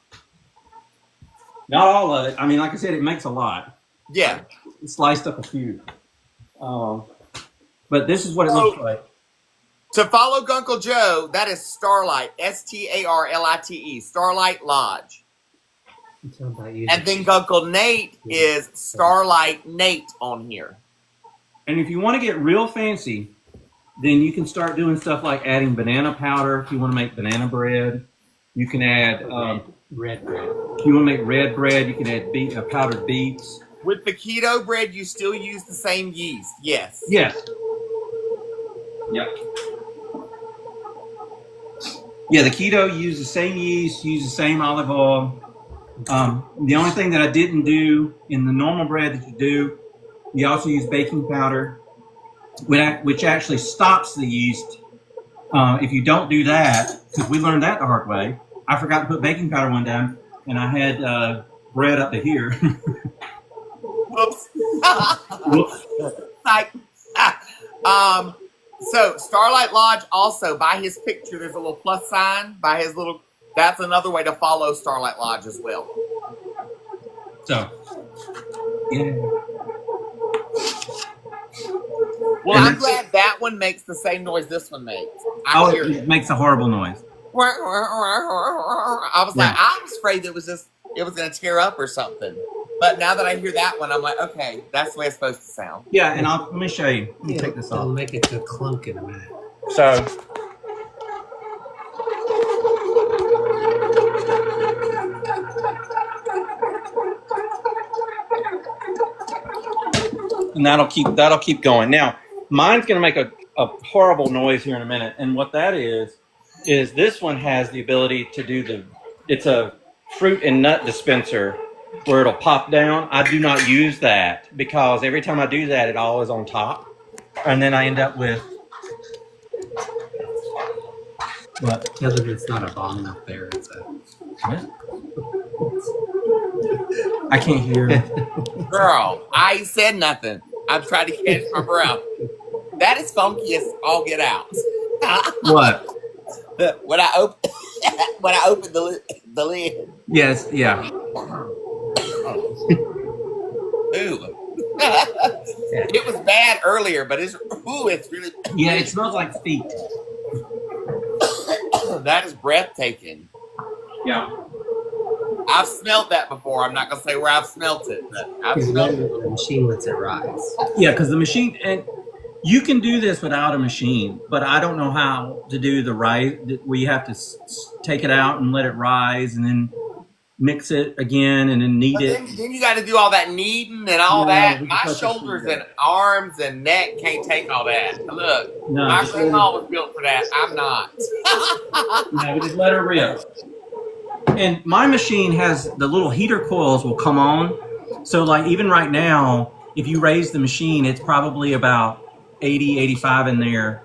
not all of it. I mean, like I said, it makes a lot. Yeah. It sliced up a few. But this is what it looks like. To follow Uncle Joe, that is Starlight, Starlite, Starlight Lodge. I'm talking about you. And then Uncle Nate is Starlight Nate on here. And if you want to get real fancy, then you can start doing stuff like adding banana powder. If you want to make banana bread, you can add. Red bread. If you want to make red bread, you can add powdered beets. With the keto bread, you still use the same yeast. Yes. Yes. Yep. Yeah, the keto use the same yeast, use the same olive oil. The only thing that I didn't do in the normal bread that you do, you also use baking powder, which actually stops the yeast. If you don't do that, because we learned that the hard way, I forgot to put baking powder one time, and I had bread up to here. Whoops. Whoops. Like, so Starlight Lodge also, by his picture, there's a little plus sign by his little. That's another way to follow Starlight Lodge as well. So, yeah. Well, And I'm glad that one makes the same noise this one makes. Oh, it makes a horrible noise. I was like, I was afraid it was going to tear up or something. But now that I hear that one, I'm like, okay, that's the way it's supposed to sound. Yeah, and let me show you. Let me take this I'll off. make it to a clunk in a minute. So, and that'll keep going. Now, mine's going to make a horrible noise here in a minute, and what that is this one has the ability to do it's a fruit and nut dispenser where it'll pop down. I do not use that because every time I do that, it all is on top, and then I end up with what? Tell them it's not a bomb up there. It's a. I can't hear. Girl, I said nothing. I'm trying to catch my breath. That is funky as all get out. What? When I open the lid. Yes. Yeah. Ooh. It was bad earlier, but it's really. Yeah. It smells like feet. That is breathtaking. Yeah. I've smelled that before. I'm not gonna say where I've smelt it, but I've Because smelled then it. the machine lets it rise. Yeah, because the machine, and you can do this without a machine, but I don't know how to do the rise, where you have to take it out and let it rise and then mix it again and then knead But it. then you got to do all that kneading and all Yeah, that. we can My touch shoulders it. and arms and neck can't take all that. Look, No, my just grandma was built for that. I'm not. No, we just let her rip. And my machine has the little heater coils will come on. So like even right now, if you raise the machine, it's probably about 80, 85 in there.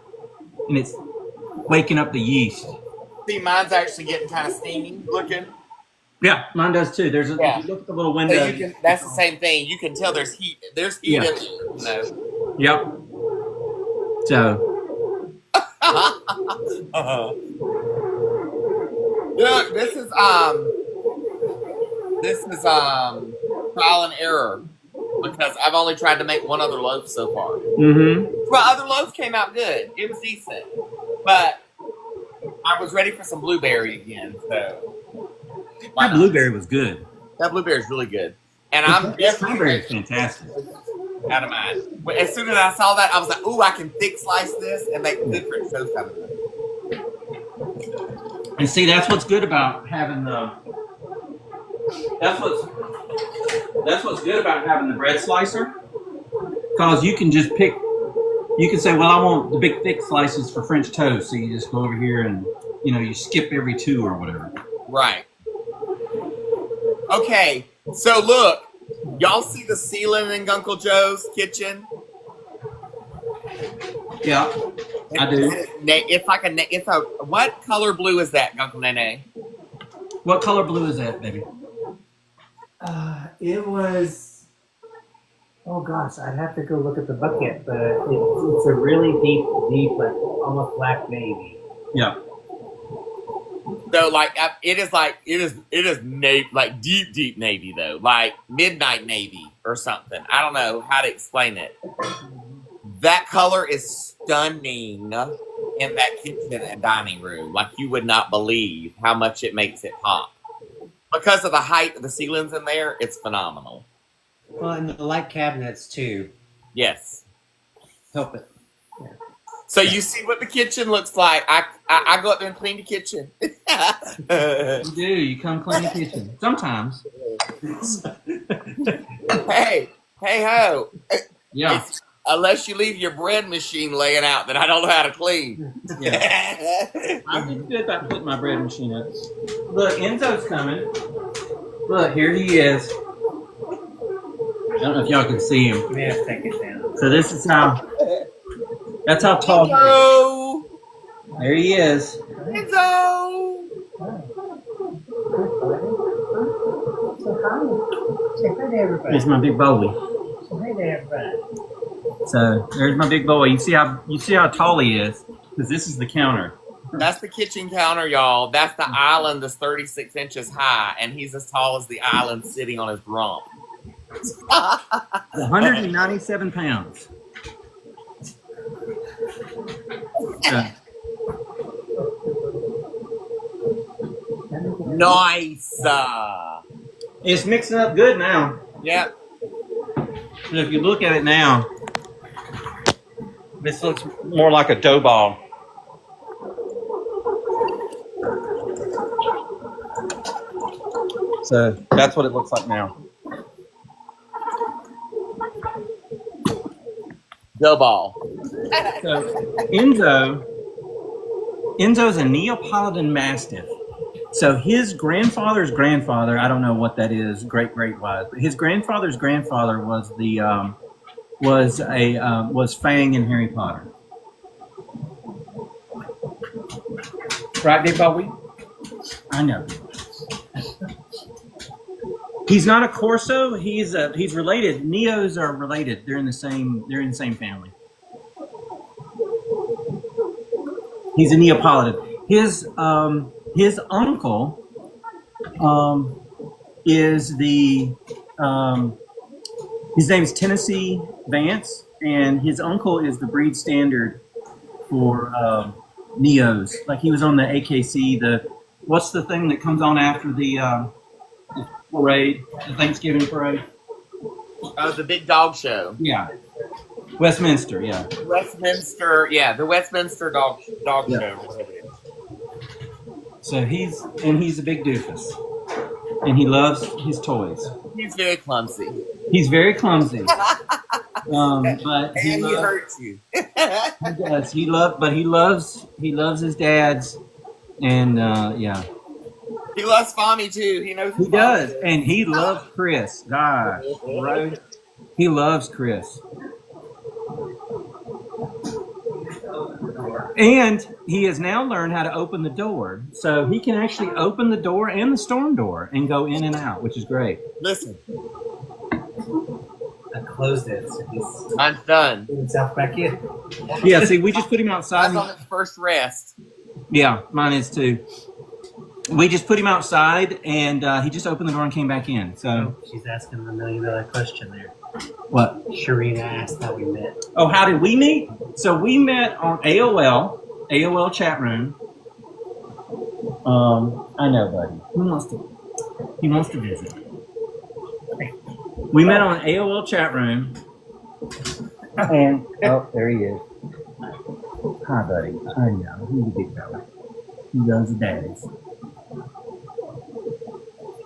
and it's waking up the yeast. See, mine's actually getting kind of steamy looking. Yeah, mine does too. There's a, Yeah. if you look at the little window. So you can, that's the same thing. You can tell there's heat. There's heat Yeah. in it, you know. Yep. So. Look, this is trial and error because I've only tried to make one other loaf so far. Mm-hmm. Well, other loaf came out good. It was decent, but I was ready for some blueberry again. So That blueberry was good. that blueberry is really good, and I'm Strawberry is fantastic. out of mind. As soon as I saw that, I was like, "Ooh, I can thick slice this and make different toast out of it." And see, that's what's good about having the. That's what's good about having the bread slicer, because you can just pick. You can say, "Well, I want the big thick slices for French toast," so you just go over here and you skip every two or whatever. Right. Okay. So look, y'all see the ceiling in Uncle Joe's kitchen? Yeah, I do. What color blue is that, Uncle Nene? What color blue is that, baby? It was. Oh gosh, I'd have to go look at the bucket, but it's a really deep, like almost black navy. Yeah. So it is like deep navy though, like midnight navy or something. I don't know how to explain it. That color is stunning in that kitchen and dining room. Like you would not believe how much it makes it pop. Because of the height of the ceilings in there, it's phenomenal. Well, and the light cabinets too. Yes. Help it. So you see what the kitchen looks like. I go up there and clean the kitchen. You do. You come clean the kitchen. Sometimes. Hey ho. Yeah. Unless you leave your bread machine laying out that I don't know how to clean. Yeah. I'm good about putting my bread machine up. Look, Enzo's coming. Look, here he is. I don't know if y'all can see him. You may have to take it down. So this is how. That's how tall he is. Enzo! There he is. Enzo! Say hi. Say hi to everybody. Here's my big boy. Say hi to everybody. So there's my big boy. You see how tall he is, because this is the counter. That's the kitchen counter, y'all. That's the island that's 36 inches high, and he's as tall as the island sitting on his rump. 197 pounds. Nice. It's mixing up good now. Yep. So if you look at it now, this looks more like a dough ball. So that's what it looks like now. Dough ball. So Enzo's a Neapolitan Mastiff. So his grandfather's grandfather, I don't know what that is, great wise, but his grandfather's grandfather was Fang in Harry Potter. Right, Big Bowie? I know. He's not a Corso. He's related. Neos are related. They're in the same family. He's a Neapolitan. His uncle is his name is Tennessee Vance, and his uncle is the breed standard for Neos. Like he was on the AKC. What's the thing that comes on after the parade, the Thanksgiving parade? Oh, the big dog show. Yeah, Westminster. Yeah, Westminster. Yeah, the Westminster dog Yeah. show. So he's a big doofus, and he loves his toys. He's very clumsy. He's very clumsy, but He hurts you. he does. He loves his dad's, and yeah. He loves Fami too. He knows. He does, and he loves Chris. Gosh, right? He loves Chris. And he has now learned how to open the door. So he can actually open the door and the storm door and go in and out, which is great. Listen, I closed it, so he's I'm done. putting himself back in. Yeah, see, we just put him outside. I'm on his first rest. Yeah, mine is too. We just put him outside, and he just opened the door and came back in. So, She's asking the $1 million question there. what? Sharina asked how we met. Oh, how did we meet? So we met on AOL chat room. I know, buddy. He wants to visit. We met on AOL chat room, and oh, there he is. Hi, buddy. I know. He's a big fella. He loves the daddies.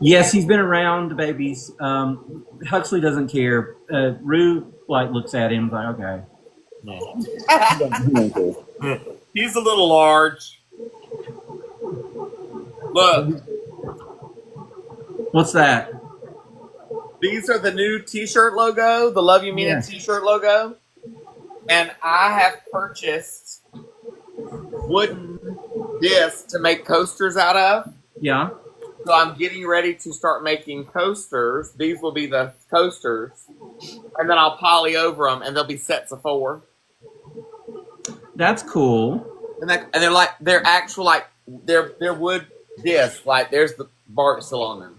Yes, he's been around the babies. Huxley doesn't care. Rue looks at him like, okay. He's a little large. Look, What's that? these are the new T-shirt logo, the Love You Mean It T-shirt logo, and I have purchased wooden discs to make coasters out of. Yeah. So I'm getting ready to start making coasters. These will be the coasters, and then I'll poly over them, and they'll be sets of 4. That's cool. And they're actual they're wood discs. Like there's the bark still on them.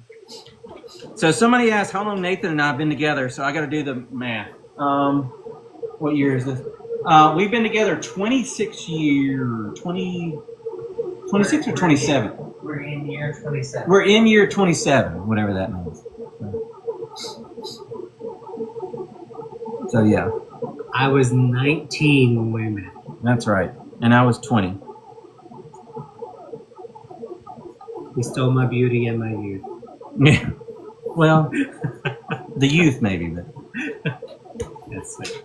So somebody asked how long Nathan and I have been together, so I got to do the math. What year is this? We've been together 26 years. 26 or 27? We're in year 27. We're in year 27, whatever that means. So yeah, I was 19 when we met. that's right. And I was 20. He stole my beauty and my youth. Yeah. Well, the youth maybe, but That's it.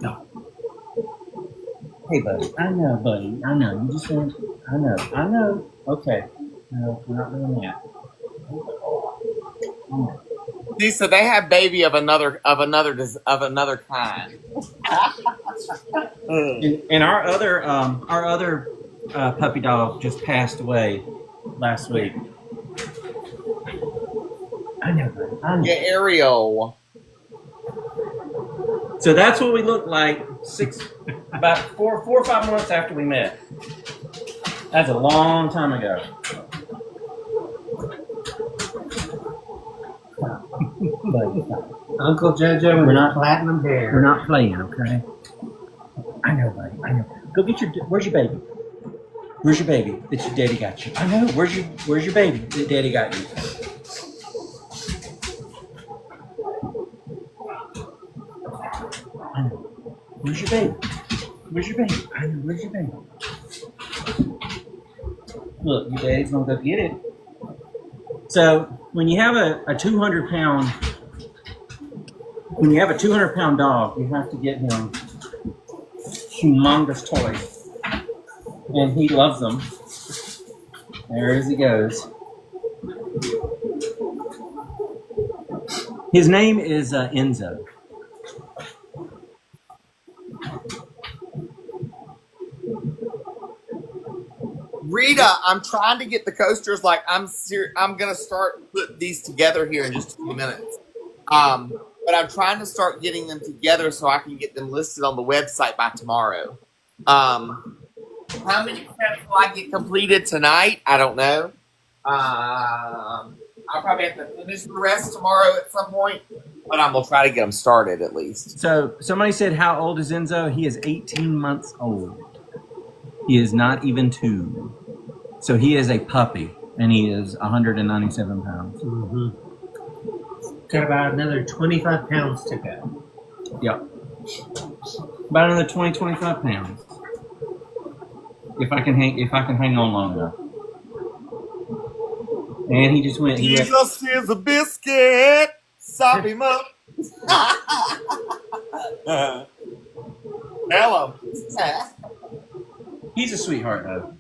No. hey, buddy. I know, buddy. I know. You just want. I know. I know. Okay. No, we're not doing that. See, so they have baby of another kind. And our other puppy dog just passed away last week. I know, buddy. I know. Yeah, Ariel. So that's what we looked like about four or 5 months after we met. That's a long time ago. Uncle Jojo, We're not- platinum hair. We're not playing, okay? I know, buddy. I know. Go get where's your baby? Where's your baby that your daddy got you? I know. Where's your baby that daddy got you? I know. Where's your baby? Where's your baby? I know. Where's your baby? Look, your daddy's gonna go get it. So when you have a 200-pound dog, you have to get him humongous toys, and he loves them. There as he goes. His name is Enzo. Rita, I'm trying to get the coasters. I'm gonna start putting these together here in just a few minutes. But I'm trying to start getting them together so I can get them listed on the website by tomorrow. How many crafts will I get completed tonight? I don't know. I'll probably have to finish the rest tomorrow at some point, but I'm gonna try to get them started at least. So somebody said, how old is Enzo? He is 18 months old. He is not even 2. So he is a puppy, and he is 197 pounds. Mm-hmm. Got about another 25 pounds to go. Yep. About another 25 pounds. If I can hang on long enough. And he just went. Jesus is a biscuit. Sop him up. Hello. He's a sweetheart, though.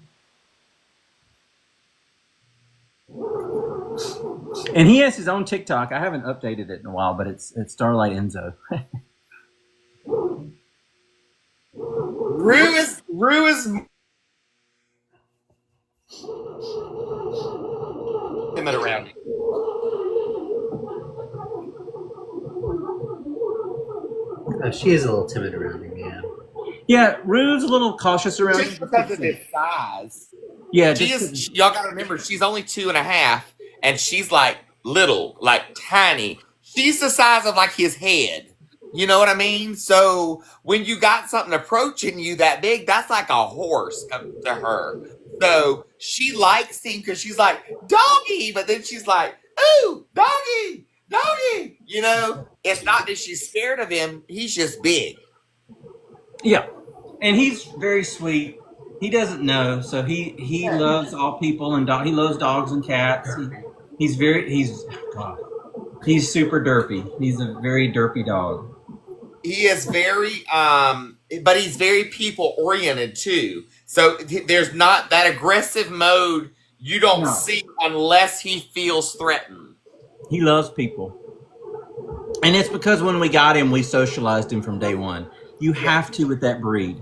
And he has his own TikTok. I haven't updated it in a while, but it's Starlight Enzo. Rue is timid around you. Oh, she is a little timid around me, yeah. Yeah, Rue's a little cautious around Just because of his size. Yeah, Y'all gotta remember, she's only 2.5, and she's like little, like tiny. She's the size of like his head. You know what I mean? So when you got something approaching you that big, that's like a horse to her. So she likes him because she's like, doggy, but then she's like, ooh, doggy, doggy. You know, it's not that she's scared of him. He's just big. Yeah. And he's very sweet. He doesn't know, so he loves all people and he loves dogs and cats. He's super derpy. He's a very derpy dog. He is very, but he's very people oriented too. So there's not that aggressive mode you don't see unless he feels threatened. He loves people. And it's because when we got him, we socialized him from day one. You have to with that breed.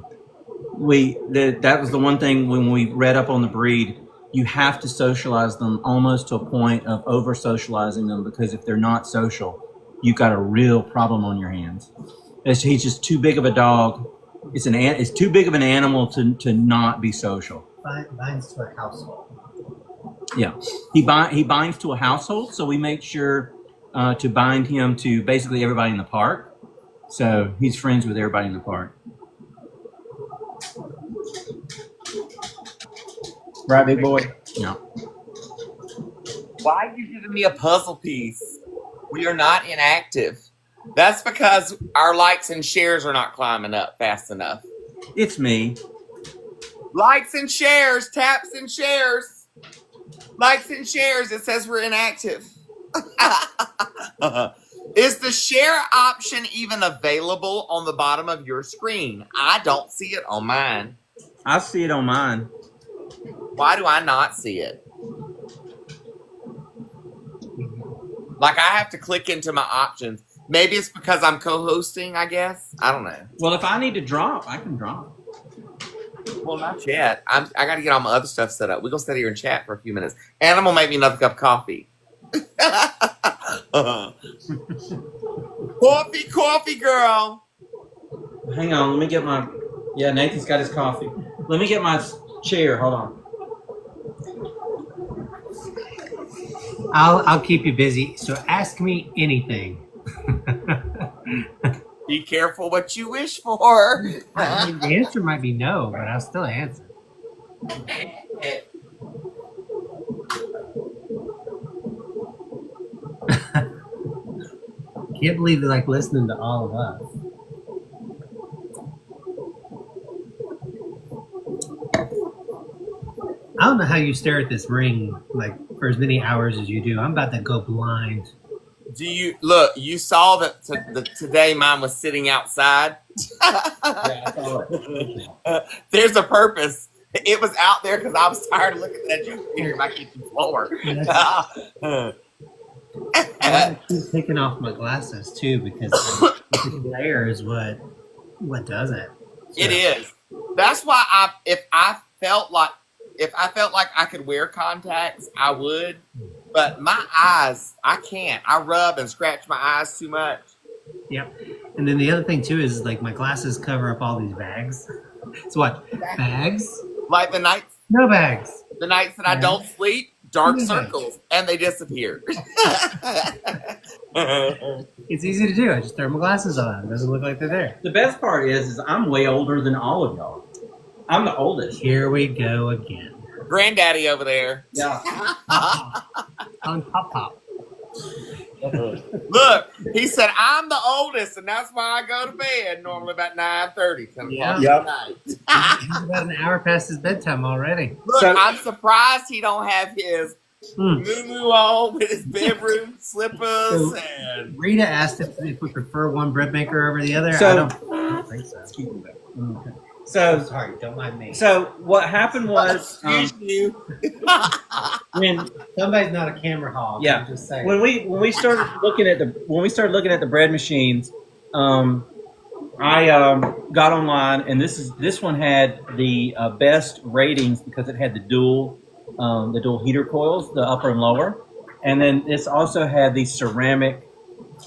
That was the one thing when we read up on the breed, you have to socialize them almost to a point of over socializing them, because if they're not social, you've got a real problem on your hands. He's just too big of a dog. It's too big of an animal to not be social. Binds to a household. Yeah, he binds to a household, so we make sure to bind him to basically everybody in the park. So he's friends with everybody in the park. Right, big boy? Yeah. Why are you giving me a puzzle piece? We are not inactive. That's because our likes and shares are not climbing up fast enough. It's me. Likes and shares, taps and shares. Likes and shares, it says we're inactive. Is the share option even available on the bottom of your screen? I don't see it on mine. I see it on mine. Why do I not see it? Like, I have to click into my options. Maybe it's because I'm co-hosting, I guess. I don't know. Well, if I need to drop, I can drop. Well, not yet. I got to get all my other stuff set up. We're going to sit here and chat for a few minutes. And I'm going to make me another cup of coffee. Coffee, girl. Hang on. Let me get my... Yeah, Nathan's got his coffee. Let me get my chair. Hold on. I'll keep you busy. So ask me anything. Be careful what you wish for. I mean, the answer might be no, but I'll still answer. Can't believe they're like listening to all of us. I don't know how you stare at this ring like for as many hours as you do. I'm about to go blind. Do you look? You saw that today mine was sitting outside. Yeah, I saw it. There's a purpose. It was out there because I was tired of looking at you here in my kitchen floor. I keep taking off my glasses too because the glare is what does it. So. It is. That's why if I felt like I could wear contacts, I would. But my eyes, I can't. I rub and scratch my eyes too much. Yep. And then the other thing too is like my glasses cover up all these bags. So what? Bags? Like the nights. No bags. The nights that I don't sleep, dark circles, and they disappear. It's easy to do. I just throw my glasses on. It doesn't look like they're there. The best part is I'm way older than all of y'all. I'm the oldest. Here we go again. Granddaddy over there. Yeah. On Pop. Look, he said, I'm the oldest, and that's why I go to bed normally about 9:30, 10 o'clock at night. He's about an hour past his bedtime already. Look, I'm surprised he don't have his moo-moo on with his bedroom slippers. And Rita asked if we prefer one bread maker over the other. So, I don't think so. keep it back. Okay. I'm sorry, don't mind me. So what happened was Excuse you. when Somebody's not a camera hog. Yeah. I'm just saying. when we started looking at the bread machines, I got online, and this one had the best ratings because it had the dual heater coils, the upper and lower, and then this also had the ceramic.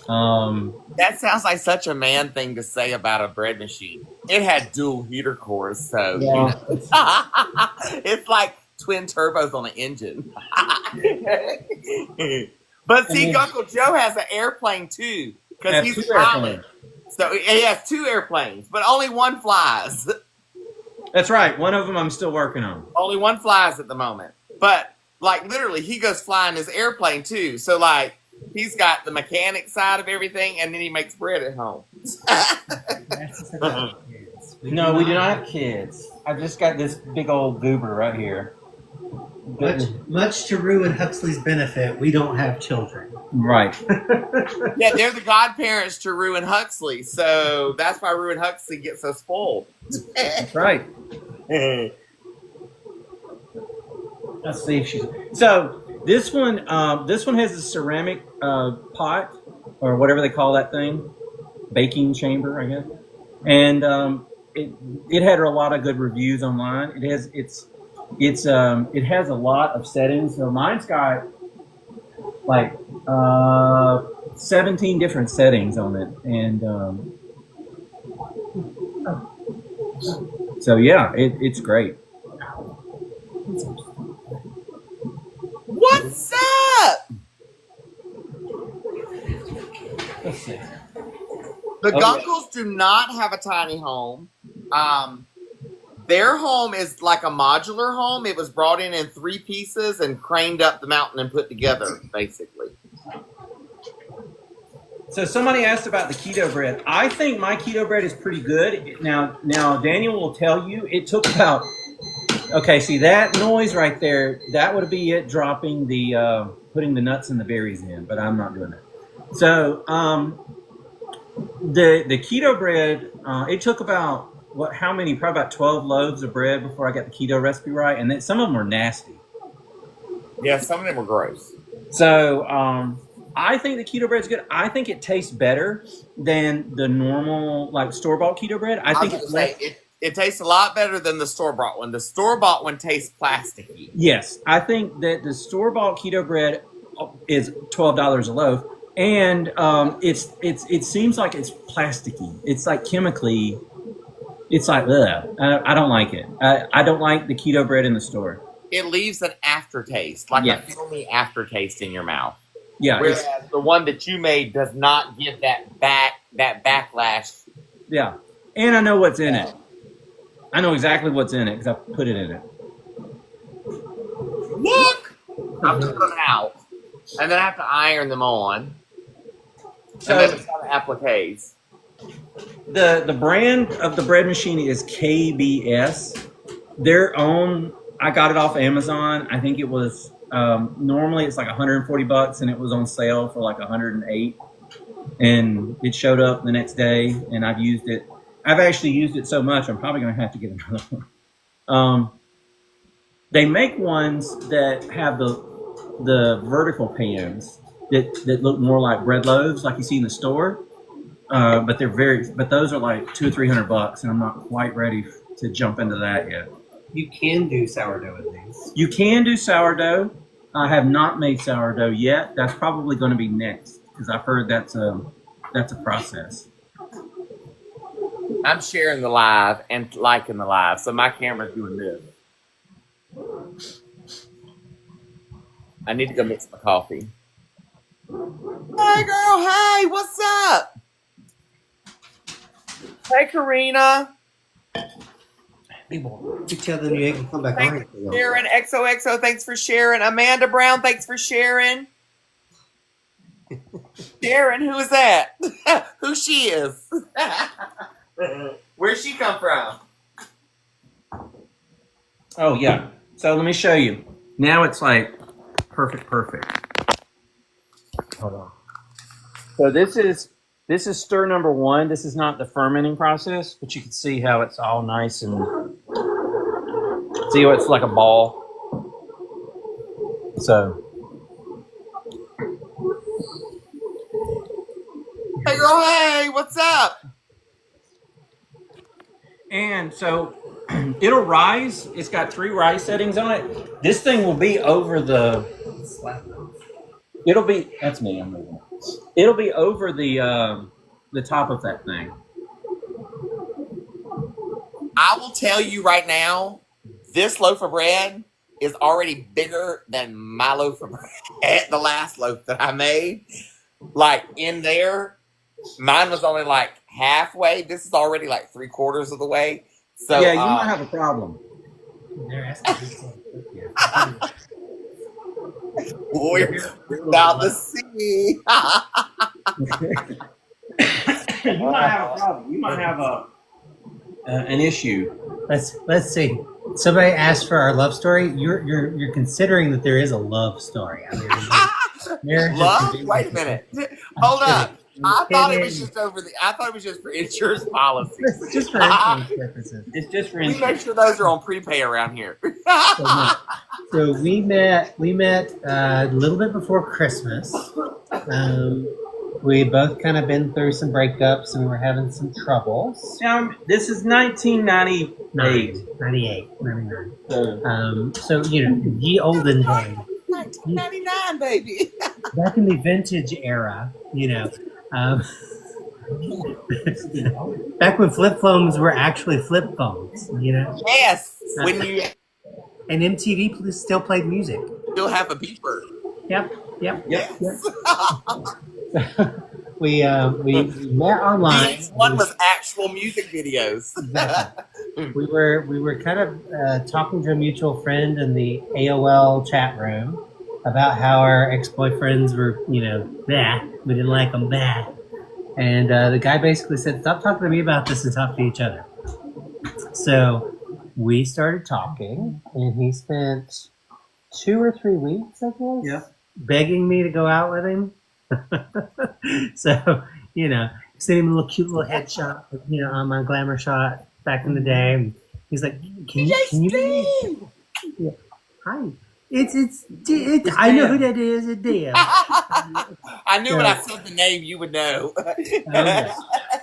That sounds like such a man thing to say about a bread machine. It had dual heater cores, so you Yeah. know. It's like twin turbos on an engine. But see, And then- Uncle Joe has an airplane too, I because have he's 2 pilot. airplanes. So he has 2 airplanes, but only one flies. That's right. One of them I'm still working on. Only one flies at the moment. But like literally, he goes flying his airplane too. So like he's got the mechanic side of everything, and then he makes bread at home. That's just about kids. No, we do not have kids. I just got this big old goober right here. Much to Rue and Huxley's benefit, we don't have children. Right. Yeah, they're the godparents to Rue and Huxley, so that's why Rue and Huxley get so spoiled. That's right. Let's see if she's. So this one has a ceramic pot or whatever they call that thing, baking chamber, I guess. And it had a lot of good reviews online. It has a lot of settings. So mine's got like 17 different settings on it, and so yeah, it's great. What's up? Let's see. The Oh, Gunkles do not have a tiny home. Their home is like a modular home. It was brought in 3 pieces and craned up the mountain and put together, basically. So somebody asked about the keto bread. I think my keto bread is pretty good. Now Daniel will tell you it took about. Okay, see that noise right there? That would be it dropping the putting the nuts and the berries in, but I'm not doing that. So the keto bread, it took about how many? Probably about 12 loaves of bread before I got the keto recipe right, and then some of them were nasty. Yeah, some of them were gross. So I think the keto bread is good. I think it tastes better than the normal like store bought keto bread. I think it's less. It tastes a lot better than the store-bought one. The store-bought one tastes plasticky. Yes, I think that the store-bought keto bread is $12 a loaf, and it seems like it's plasticky. It's like chemically, it's like ugh. I don't like it. I don't like the keto bread in the store. It leaves an aftertaste, like Yeah. a filmy aftertaste in your mouth. Yeah, Whereas the one that you made does not give that backlash. yeah, and I know what's in it. I know exactly what's in it because I put it in it. Look, I took them out, and then I have to iron them on. So And then it's on the appliques. the brand of the bread machine is KBS. Their own. I got it off Amazon. I think it was normally it's like $140, and it was on sale for like $108. And it showed up the next day, and I've used it. I've actually used it so much, I'm probably going to have to get another one. They make ones that have the vertical pans that look more like bread loaves, like you see in the store. But those are like $200 or $300, and I'm not quite ready to jump into that yet. You can do sourdough with these. You can do sourdough. I have not made sourdough yet. That's probably going to be next because I've heard that's a process. I'm sharing the live and liking the live, so my camera's doing this. I need to go mix my coffee. Hey, girl. Hey, what's up? Hey, Karina. People, you tell them you ain't gonna come back on Thanks it. for sharing. XOXO, thanks for sharing. Amanda Brown, thanks for sharing. Sharon, who is that? Who she is? Where'd she come from? Oh yeah. So let me show you. Now it's like perfect. Hold on. So this is This is stir number 1. This is not the fermenting process, but you can see how it's all nice and see how it's like a ball. So Hey girl, hey, what's up? and so it'll rise. It's got 3 rise settings on it. This thing will be over the. It'll be. That's me. I'm moving. It'll be over the top of that thing. I will tell you right now, this loaf of bread is already bigger than my loaf of bread. The last loaf that I made, like in there, mine was only like halfway. This is already like 3/4 of the way. So Yeah, you might have a problem. They're asking me we're about to see. You might have a problem. You might have an issue. Let's see. Somebody asked for our love story. You're considering that there is a love story. I mean, marriage Love? is- Wait a minute. Hold up. I thought it was just I thought it was just for insurance policies. It's just for insurance purposes. It's just for We make instance. sure those are on prepay around here. So we met a little bit before Christmas. We both kind of been through some breakups and we were having some troubles. This is 1998. 98, 99. So, So, you know, ye olden days, 1999, baby. back in the vintage era, you know, back when flip phones were actually flip phones, you know, Yes. When you and MTV still played music. still have a beeper. Yep. Yes. We met online. One was actual music videos. We were kind of talking to a mutual friend in the AOL chat room about how our ex-boyfriends were, you know, bah, we didn't like them, bah. And the guy basically said, stop talking to me about this and talk to each other. So we started talking, and he spent 2 or 3 weeks, I guess, Yeah. begging me to go out with him. So, you know, sent him a little cute little headshot, you know, on my glamour shot back in the day. And he's like, can you? Yeah. Hi. It's I know who that is. It's Dan. I knew when I said the name, you would know.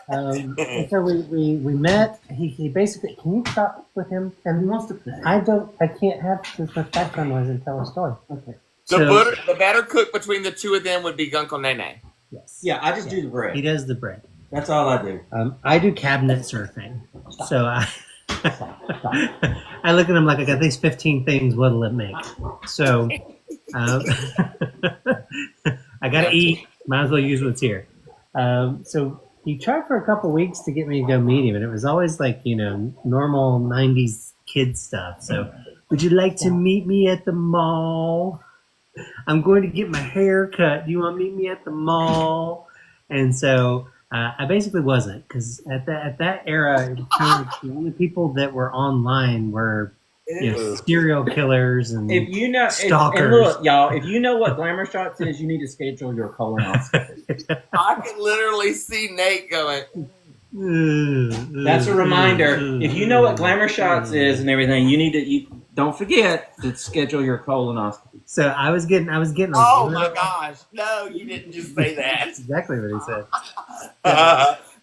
And so we met. He basically, can you talk with him? And Who wants to play? I can't have this much background noise and tell a story. Okay. The better cook between the two of them would be Uncle Nene. Yes. Yeah, I just do the bread. He does the bread. That's all I do. I do cabinet surfing. So I look at him like I got these 15 things. What'll it make? So I got to eat. Might as well use what's here. So he tried for a couple weeks to get me to go meet him, and it was always like, you know, normal 90s kid stuff. So, would you like to meet me at the mall? I'm going to get my hair cut. Do you want to meet me at the mall? And so I basically wasn't, because at that era, it was kind of the only people that were online were, you know, serial killers and If you know, stalkers. and look, y'all, if you know what glamour shots is, you need to schedule your colonoscopy. I can literally see Nate going. That's a reminder. If you know what glamour shots is and everything, you need to. Don't forget to schedule your colonoscopy. So I was getting. Oh my gosh! No, you didn't just say that. That's exactly what he said.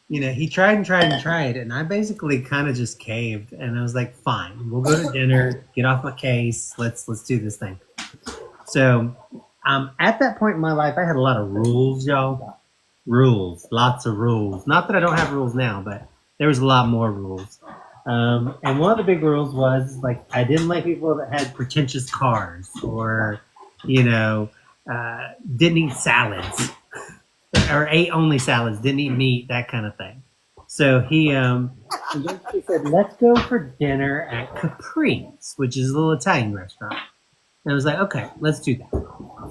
You know, he tried, and I basically kind of just caved, and I was like, "Fine, we'll go to dinner. Get off my case. Let's do this thing." So, at that point in my life, I had a lot of rules, y'all. Rules, lots of rules. Not that I don't have rules now, but there was a lot more rules. And one of the big rules was, like, I didn't like people that had pretentious cars or, you know, didn't eat salads or ate only salads, didn't eat meat, that kind of thing. So he basically said, let's go for dinner at Capri's, which is a little Italian restaurant. And I was like, okay, let's do that.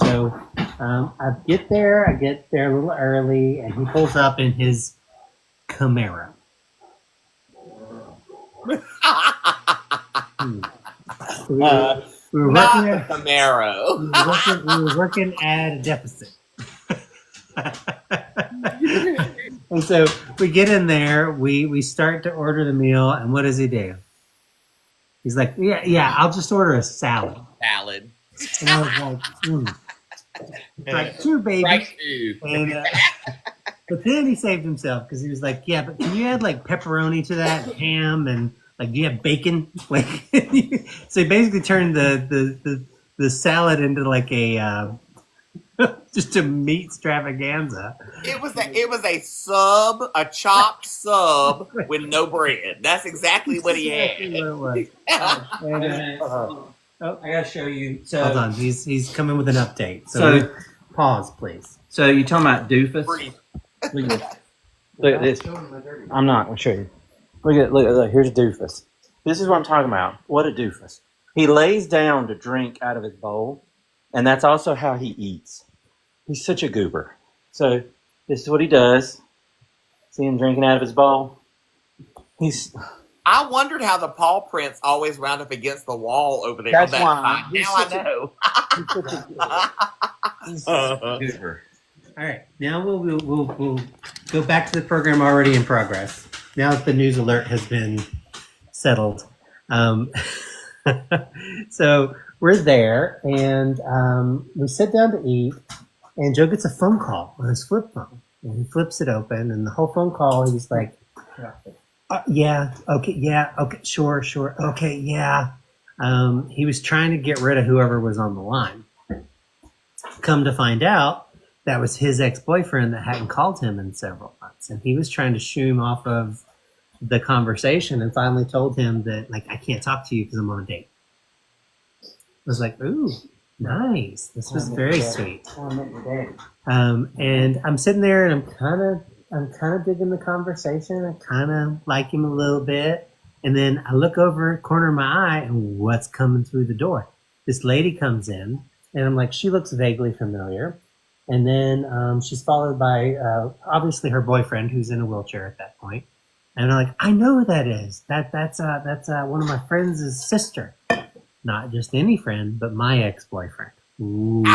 So I get there a little early, and he pulls up in his Camaro. So we were Not working the at Camaro. we were working at a deficit. And so we get in there, we start to order the meal, and what does he do? He's like, yeah, I'll just order a salad. Salad. And I was like, like 2, baby. Right too. And, but then he saved himself because he was like, yeah, but can you add like pepperoni to that, and ham, and like, do you have bacon? Like, so he basically turned the salad into like a just a meat extravaganza. It was a sub, a chopped sub with no bread. That's exactly what he Exactly had. what it was. Oh, I gotta show you. So Hold on, he's coming with an update. So pause, please. So you talking about doofus? Free. Look at this. Look at this. I'm not gonna show you. Look. Here's doofus. This is what I'm talking about. What a doofus. He lays down to drink out of his bowl, and that's also how he eats. He's such a goober. So this is what he does. See him drinking out of his bowl? I wondered how the paw prints always wound up against the wall over there. That's on that why. side. Now I know. He's such a goober. All right, now we'll go back to the program already in progress. Now that the news alert has been settled, so we're there and we sit down to eat, and Joe gets a phone call on his flip phone, and he flips it open, and the whole phone call he's like, yeah, okay, sure, okay, yeah. He was trying to get rid of whoever was on the line. Come to find out, that was his ex-boyfriend that hadn't called him in several months. And he was trying to shoo him off of the conversation and finally told him that, like, I can't talk to you because I'm on a date. I was like, ooh, nice. This was very sweet. And I'm sitting there and I'm kind of digging the conversation. I kind of like him a little bit. And then I look over the corner of my eye and what's coming through the door? This lady comes in and I'm like, she looks vaguely familiar. And then she's followed by obviously her boyfriend, who's in a wheelchair at that point. And I'm like, I know who that is. That's one of my friends' sister. Not just any friend, but my ex-boyfriend. Ooh.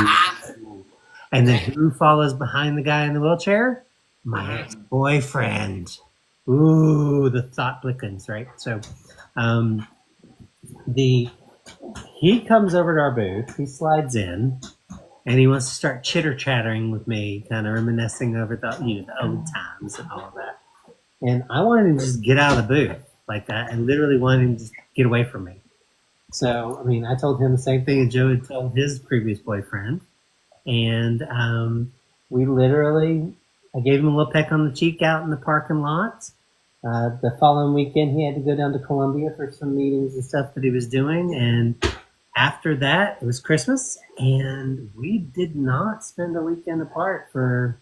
And then who follows behind the guy in the wheelchair? My ex-boyfriend. Ooh, the thought blickens, right? So he comes over to our booth. He slides in. And he wants to start chitter-chattering with me, kind of reminiscing over the old times and all of that. And I wanted him to just get out of the booth like that. I literally wanted him to just get away from me. So, I mean, I told him the same thing that Joe had told his previous boyfriend. And I gave him a little peck on the cheek out in the parking lot. The following weekend, he had to go down to Columbia for some meetings and stuff that he was doing. And after that, it was Christmas, and we did not spend a weekend apart for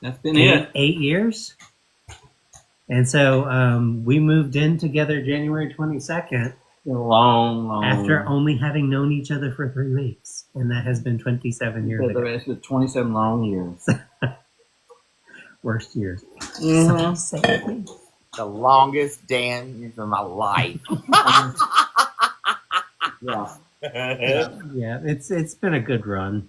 That's been it. 8 years. And so we moved in together January 22nd. Long. After only having known each other for 3 weeks. And that has been 27 years ago. It's been 27 long years. Worst years. Mm-hmm. Same. The longest dance of my life. Yeah. Yeah, it's been a good run.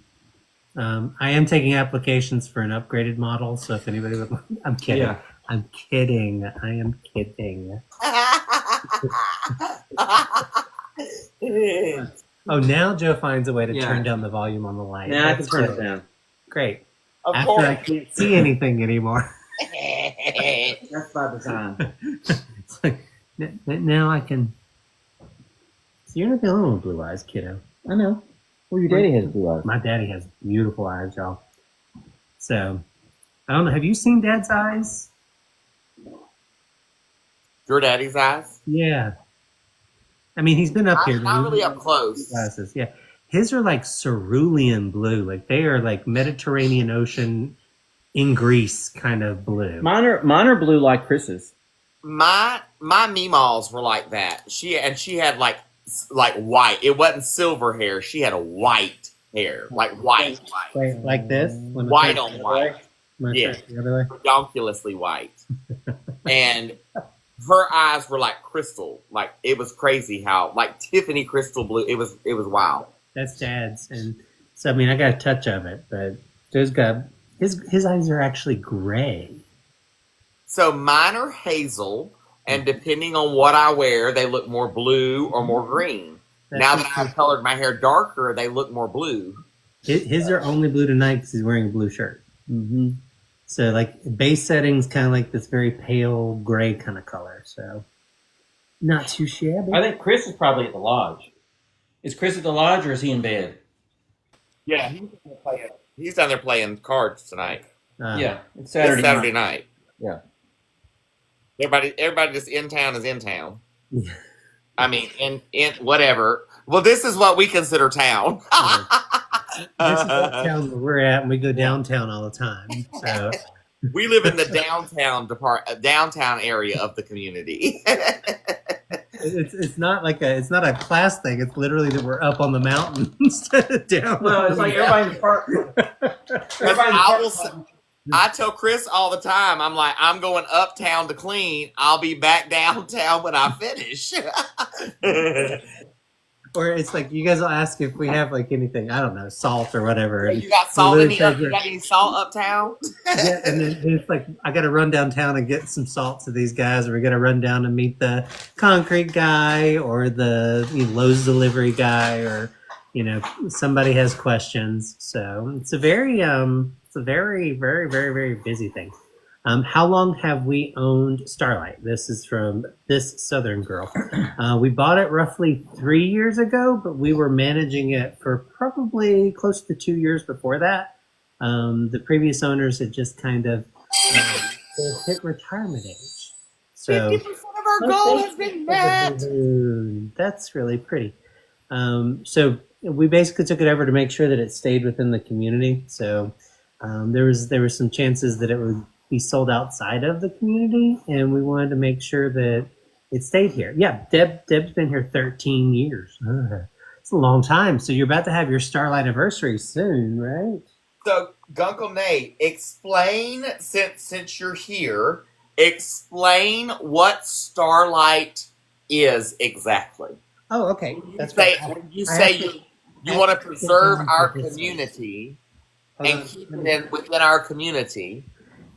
I am taking applications for an upgraded model, so if anybody would, I'm kidding. Yeah. I'm kidding. I am kidding. Oh, now Joe finds a way to turn down the volume on the light. Now I can That's turn good. it down. Great. Of After course. I can't see anything anymore. That's by design. It's like, now I can. So you're not the only one with blue eyes, kiddo. I know. Well, your daddy has blue eyes. My daddy has beautiful eyes, y'all. So, I don't know. Have you seen Dad's eyes? Your daddy's eyes? Yeah. I mean, he's been up here. Not really up close. Glasses. Yeah. His are like cerulean blue. Like they are like Mediterranean Ocean in Greece kind of blue. Mine are blue like Chris's. My meemaws were like that. She had like white. It wasn't silver hair. She had a white hair, like white. Wait, like this? White on white. Yeah. The other way? Ridiculously white. And her eyes were like crystal. Like it was crazy how like Tiffany crystal blue. It was wild. That's Dad's, and so I mean I got a touch of it, but Joe's got his eyes are actually gray. So mine are hazel, and depending on what I wear, they look more blue or more green. Now that I've colored my hair darker, they look more blue. His are only blue tonight because he's wearing a blue shirt. Mm-hmm. So like base settings, kind of like this very pale gray kind of color. So not too shabby. I think Chris is probably at the lodge. Is Chris at the lodge or is he in bed? Yeah, he's down there playing cards tonight. Yeah, it's It's Saturday, night. Yeah. Everybody just in town is in town. Yeah. I mean, in whatever. Well, this is what we consider town. This is the town where we're at, and we go downtown all the time. So We live in the downtown area of the community. it's not like it's not a class thing. It's literally that we're up on the mountain instead of down. Well, it's like everybody's part. I tell Chris all the time, I'm like, I'm going uptown to clean. I'll be back downtown when I finish. Or it's like you guys will ask if we have like anything, I don't know, salt or whatever. You got salt you got any salt uptown? Yeah, and then it's like I got to run downtown and get some salt to these guys, or we got to run down and meet the concrete guy or the Lowe's delivery guy, or somebody has questions. So it's a very very, very, very busy thing. How long have we owned Starlight? This is from this Southern girl. We bought it roughly 3 years ago, but we were managing it for probably close to 2 years before that. The previous owners had just kind of hit retirement age. So 50% of our goal has been met. That's really pretty. So we basically took it over to make sure that it stayed within the community. So there were some chances that it would be sold outside of the community, and we wanted to make sure that it stayed here. Yeah, Deb's been here 13 years. It's a long time. So you're about to have your Starlight anniversary soon, right? So, Gunkle Nate, explain, since you're here, explain what Starlight is exactly. Oh, okay. That's right. When you say you want to preserve our community and keep it within our community.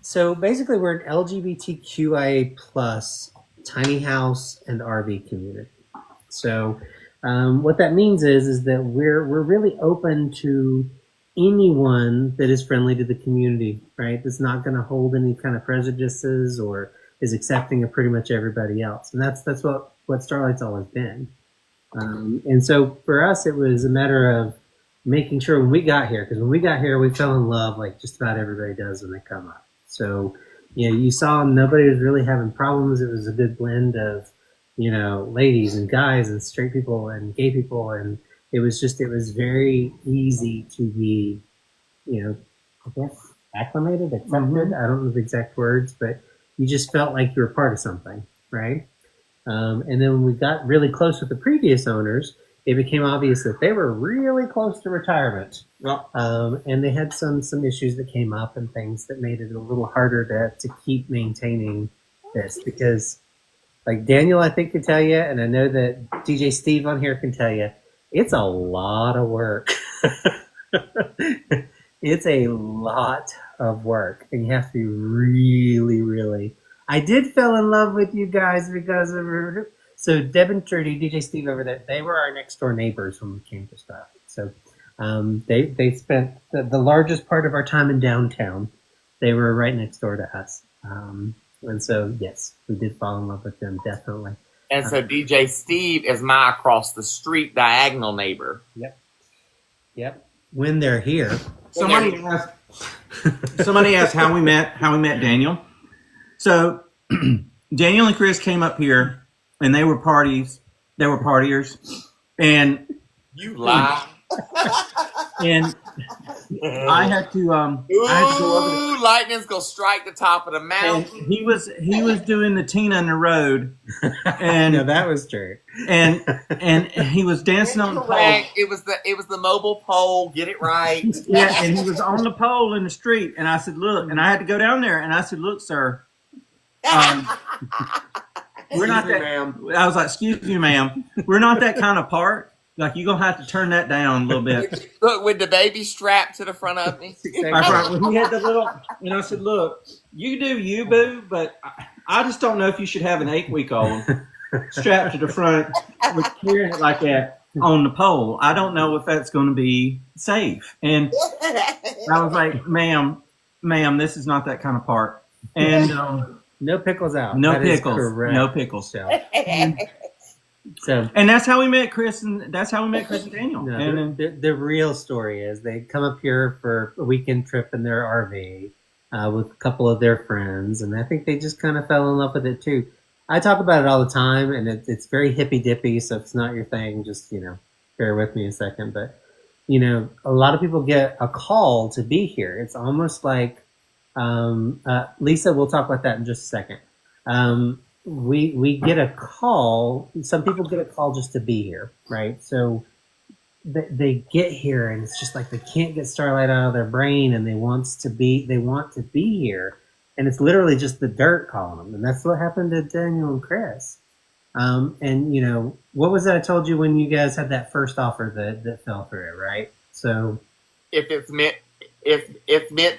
So basically, we're an LGBTQIA plus tiny house and RV community. So what that means is that we're really open to anyone that is friendly to the community, right? That's not going to hold any kind of prejudices or is accepting of pretty much everybody else. And that's what Starlight's always been. And so for us, it was a matter of making sure when we got here, because when we got here, we fell in love like just about everybody does when they come up. So, you saw nobody was really having problems. It was a good blend of, ladies and guys and straight people and gay people. And it was very easy to be, I guess, acclimated, accepted. Mm-hmm. I don't know the exact words, but you just felt like you were part of something, right? And then when we got really close with the previous owners, it became obvious that they were really close to retirement. Well, and they had some issues that came up and things that made it a little harder to keep maintaining this. Because, like Daniel, I think, can tell you, and I know that DJ Steve on here can tell you, it's a lot of work. It's a lot of work. And you have to be really, really... I did fall in love with you guys because of... So Deb and Trudy, DJ Steve over there, they were our next door neighbors when we came to Starlight. So they spent the largest part of our time in downtown. They were right next door to us. And so, yes, we did fall in love with them, definitely. And so DJ Steve is my across the street diagonal neighbor. Yep. When they're here. Somebody asked how we met Daniel. So Daniel and Chris came up here. And they were partiers, and you lie. And I had to go over lightning's gonna strike the top of the mountain. He was doing the Tina in the road, and no, that was true. And he was dancing on the pole. It was the mobile pole. Get it right. Yeah, and he was on the pole in the street, and I said, "Look," and I had to go down there, and I said, "Look, sir." We're not that. Ma'am. I was like, "Excuse me, ma'am. We're not that kind of park. Like you're gonna have to turn that down a little bit. Look, with the baby strapped to the front of me. Right. When he had the little, and I said, "Look, you do you, boo, but I just don't know if you should have an 8-week-old strapped to the front with carrying it like that on the pole. I don't know if that's going to be safe." And I was like, "Ma'am, this is not that kind of park." And No pickles out. no That is pickles, correct. no pickles. So And that's how we met Chris, and Daniel. no, And the real story is they come up here for a weekend trip in their RV with a couple of their friends, and I think they just kind of fell in love with it too. I talk about it all the time, and it's very hippy dippy. So if it's not your thing, just bear with me a second. But a lot of people get a call to be here. It's almost like Lisa. We'll talk about that in just a second. We get a call. Some people get a call just to be here, right? So they get here, and it's just like they can't get Starlight out of their brain, and they want to be here, and it's literally just the dirt calling them, and that's what happened to Daniel and Chris. And what was that I told you when you guys had that first offer that fell through, right? So If it's meant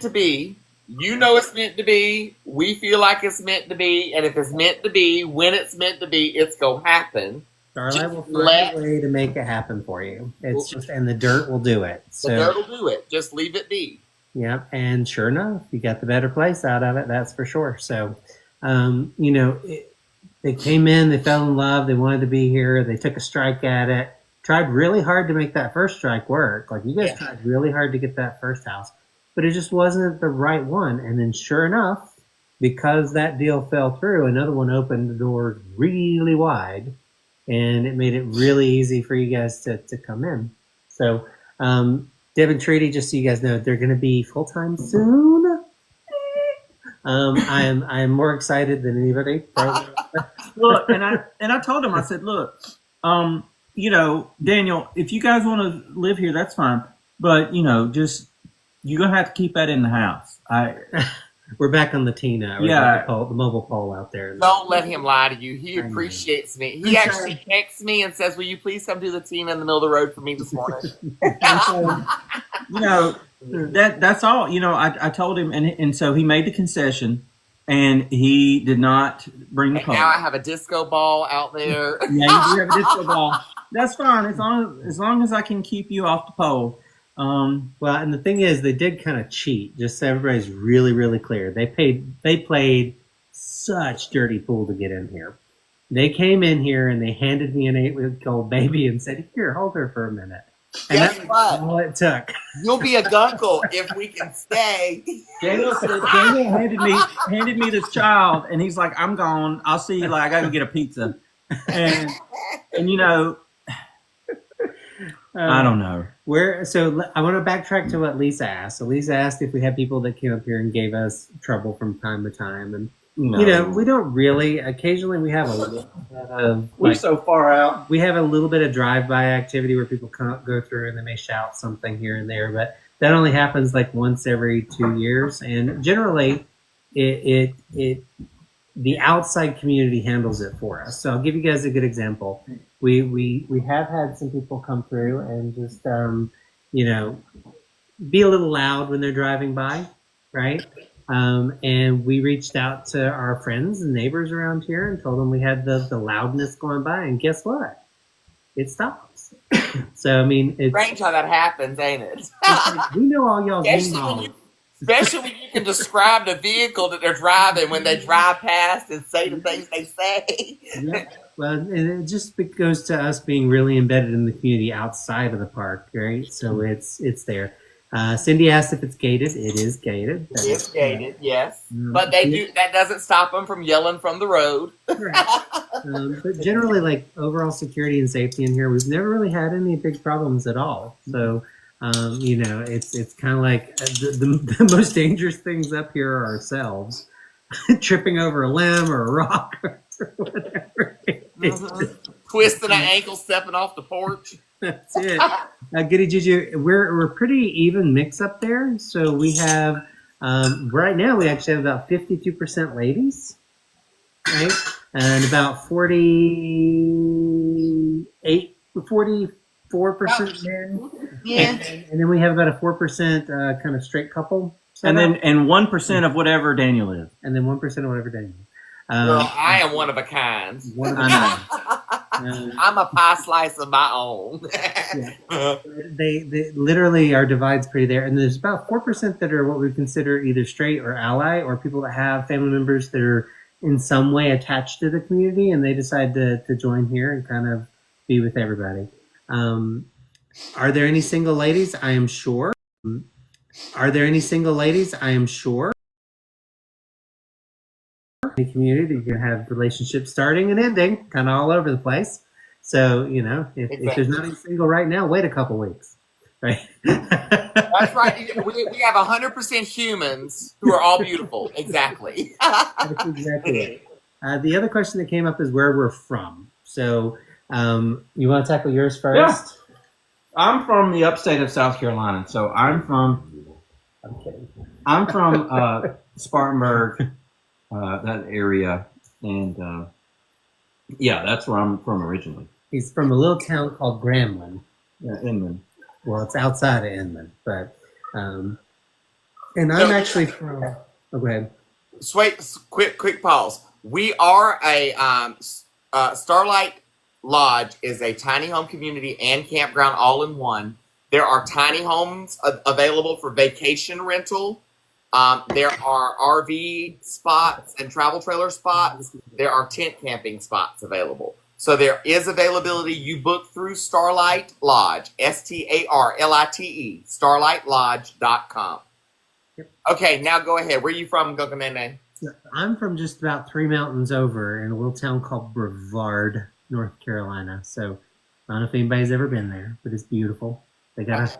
to be. It's meant to be. We feel like it's meant to be, and if it's meant to be, when it's meant to be, it's gonna happen. Starlight will find a way to make it happen for you. And the dirt will do it. So, the dirt will do it. Just leave it be. Yeah, and sure enough, you got the better place out of it. That's for sure. So, they came in, they fell in love, they wanted to be here, they took a strike at it, tried really hard to make that first strike work. Like you guys tried really hard to get that first house. But it just wasn't the right one. And then sure enough, because that deal fell through, another one opened the doors really wide, and it made it really easy for you guys to come in. So Deb and Treaty, just so you guys know, they're going to be full-time soon. I am more excited than anybody. look, and I told him, I said, "Look, Daniel, if you guys want to live here, that's fine. But just you're gonna have to keep that in the house." We're back on the Tina. Yeah. The mobile pole out there. Don't let him lie to you. He appreciates me. He actually texts me and says, "Will you please come do the Tina in the middle of the road for me this morning?" That's all. I told him, and so he made the concession, and he did not bring the And pole. now I have a disco ball out there. Yeah, you do have a disco ball. That's fine as long as I can keep you off the pole. Well, and the thing is, they did kind of cheat. Just so everybody's really, really clear. They played such dirty pool to get in here. They came in here and they handed me an 8-week-old baby and said, "Here, hold her for a minute." And Guess that's what? all it took. You'll be a gunkle if we can stay. Daniel handed me this child, and he's like, "I'm gone. I'll see you. Like, I got to get a pizza." And I don't know. So I want to backtrack to what Lisa asked. So Lisa asked if we had people that came up here and gave us trouble from time to time, and No. we don't really. Occasionally, we have a little bit of. We're so far out. We have a little bit of drive-by activity where people go through and they may shout something here and there, but that only happens like once every 2 years, and generally, the outside community handles it for us. So I'll give you guys a good example. We have had some people come through and just be a little loud when they're driving by, right? And we reached out to our friends and neighbors around here and told them we had the loudness going by, and guess what? It stops. So I mean, it's Strange how that happens, ain't it? we know all y'all's Especially when you can describe the vehicle that they're driving when they drive past and say the things they say. Yeah. Well, and it just goes to us being really embedded in the community outside of the park, right? So it's there. Cindy asked if it's gated. It is gated. It's gated, yes. But that doesn't stop them from yelling from the road. Right. But generally, like overall security and safety in here, we've never really had any big problems at all. So, it's kind of like the most dangerous things up here are ourselves. Tripping over a limb or a rock or whatever. Twisting an ankle, stepping off the porch. That's it. Goody Juju, we're pretty even mix up there. So we have right now we actually have about 52% ladies, right, and about 48, 40 4% men. Yeah. And then we have about a 4% kind of straight couple. And then 1% of whatever Daniel is. And then 1% of whatever Daniel. Girl, I am one of a kind. One of I'm a pie slice of my own. they literally our divide's pretty there, and there's about 4% that are what we consider either straight or ally, or people that have family members that are in some way attached to the community, and they decide to join here and kind of be with everybody. Are there any single ladies? I am sure. Are there any single ladies? I am sure. In the community, you can have relationships starting and ending, kind of all over the place. So, you know, if there's not any single right now, wait a couple weeks. Right? That's right. We have 100% humans who are all beautiful. Exactly. That's exactly it. The other question that came up is where we're from. So, you want to tackle yours first? Yeah. I'm from the upstate of South Carolina, so I'm from Spartanburg, that area, and yeah, that's where I'm from originally. He's from a little town called Grambling. Yeah, Inman. Well, it's outside of Inman, but and I'm actually from. Oh, go ahead. Wait, quick pause. We are a Starlight Lodge is a tiny home community and campground all in one. There are tiny homes available for vacation rental. There are RV spots and travel trailer spots. There are tent camping spots available. So there is availability. You book through Starlight Lodge, StarLite, starlightlodge.com. Yep. Okay, now go ahead. Where are you from, Gokanene? I'm from just about 3 mountains over in a little town called Brevard, North Carolina. So I don't know if anybody's ever been there, but it's beautiful. They got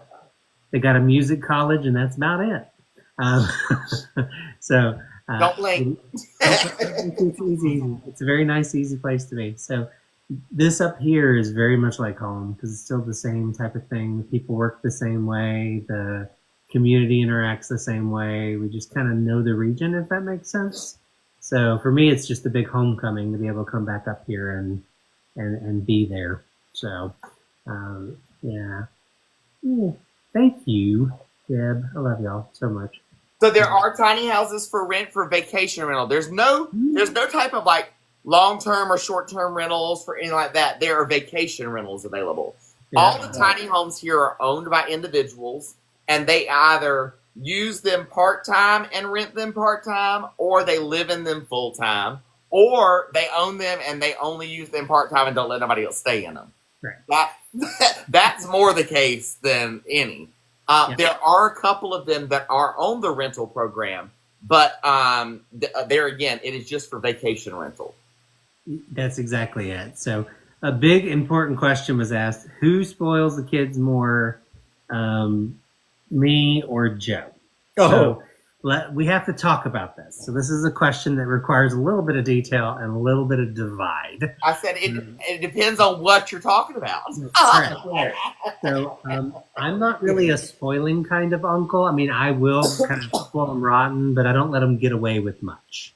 a music college, and that's about it. So Don't blink. It's easy. It's a very nice, easy place to be. So this up here is very much like home because it's still the same type of thing. The people work the same way. The community interacts the same way. We just kind of know the region, if that makes sense. So for me, it's just a big homecoming to be able to come back up here and be there. So yeah. Thank you, Deb. I love y'all so much. So there are tiny houses for rent for vacation rental. There's no type of like long-term or short-term rentals for anything like that. There are vacation rentals available. Yeah, all the tiny homes here are owned by individuals, and they either use them part-time and rent them part-time, or they live in them full-time, or they own them and they only use them part-time and don't let nobody else stay in them. Right. That's more the case than any. There are a couple of them that are on the rental program, but there again, it is just for vacation rental. That's exactly it. So a big important question was asked: who spoils the kids more, me or Joe? So we have to talk about this. So this is a question that requires a little bit of detail and a little bit of divide. I said it depends on what you're talking about. Right. So I'm not really a spoiling kind of uncle. I mean, I will kind of spoil them rotten, but I don't let them get away with much.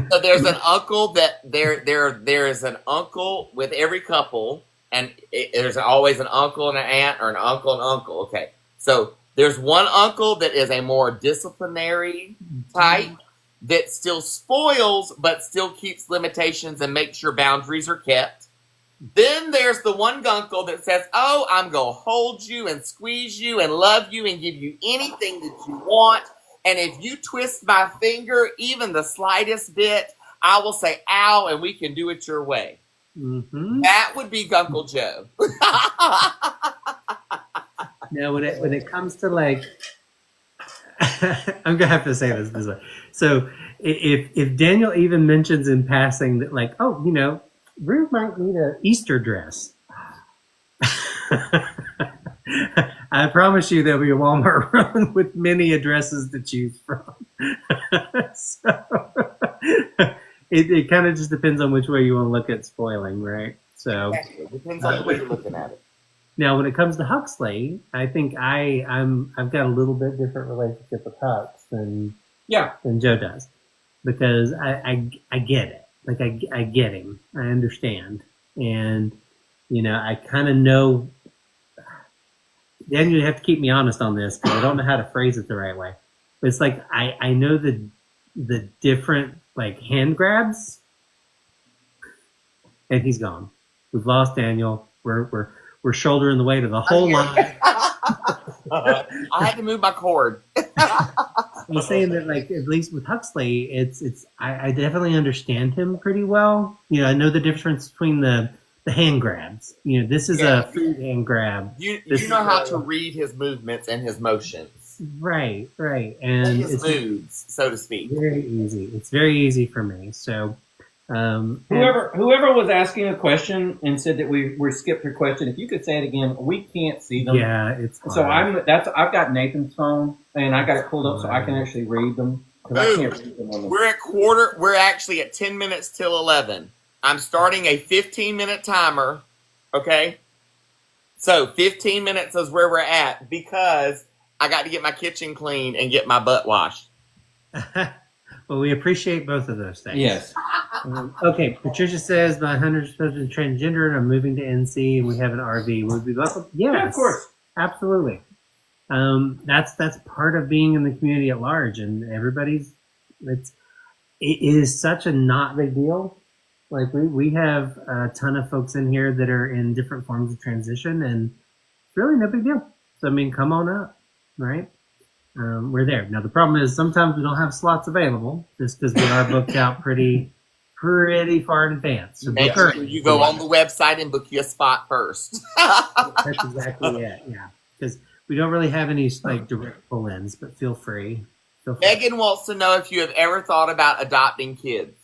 So there's an uncle that there is an uncle with every couple, and there's always an uncle and an aunt, or an uncle and uncle. Okay, so there's one uncle that is a more disciplinary type that still spoils, but still keeps limitations and makes sure boundaries are kept. Then there's the one uncle that says, "Oh, I'm gonna hold you and squeeze you and love you and give you anything that you want. And if you twist my finger even the slightest bit, I will say, ow, and we can do it your way." Mm-hmm. That would be Uncle Joe. Now, when it comes to like, I'm gonna have to say this way. So if Daniel even mentions in passing that, like, oh, you know, Ruth might need an Easter dress, I promise you there'll be a Walmart run with many addresses to choose from. So it kind of just depends on which way you want to look at spoiling, right? So it depends on the way you're looking at it. Now, when it comes to Huxley, I think I've got a little bit different relationship with Hux than Joe does, because I get it. Like I get him. I understand. And I kind of know. Daniel, you have to keep me honest on this because I don't know how to phrase it the right way. But it's like I know the different like hand grabs, and he's gone. We've lost Daniel. We're shouldering the weight of the whole line. I had to move my cord. I'm saying that, like, at least with Huxley, I definitely understand him pretty well. I know the difference between the hand grabs. This is a food hand grab. You know how to read his movements and his motions. Right, and his moods, so to speak. Very easy. It's very easy for me. So, whoever was asking a question and said that we skipped your question, if you could say it again, we can't see them. Yeah, it's hard. So I've got Nathan's phone and I got it pulled up so I can actually read them. I can't read them on the... We're actually at 10 minutes till 11. I'm starting a 15-minute timer. Okay, so 15 minutes is where we're at because I got to get my kitchen clean and get my butt washed. Well, we appreciate both of those things. Yes. Okay, Patricia says my hunter's supposed to be transgender and I'm moving to NC and we have an RV. Would we welcome? Yes, Yeah, of course. Absolutely. That's part of being in the community at large, and it is such a not big deal. Like we have a ton of folks in here that are in different forms of transition, and it's really no big deal. So come on up, right? We're there. Now the problem is sometimes we don't have slots available just because we are booked out pretty far in advance. So make sure you go on the website and book you a spot first. That's exactly it. Yeah, because we don't really have any like direct pull-ins, but feel free. Megan wants to know if you have ever thought about adopting kids.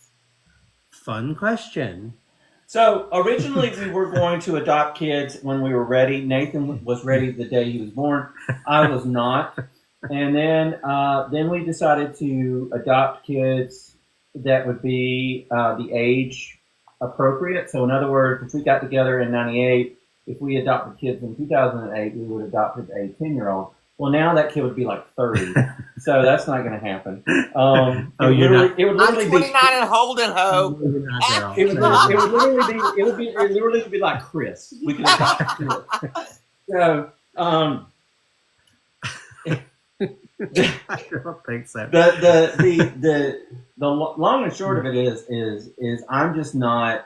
Fun question. So originally we were going to adopt kids when we were ready. Nathan was ready the day he was born. I was not. And then we decided to adopt kids that would be the age appropriate. So in other words, if we got together in 98, if we adopted kids in 2008, we would adopt a 10-year-old. Well, now that kid would be like 30, so that's not going to happen. It would literally I'm 29 and holding ho. It would literally be like Chris. We could adopt Chris. So, I don't think so. The long and short of it is I'm just not.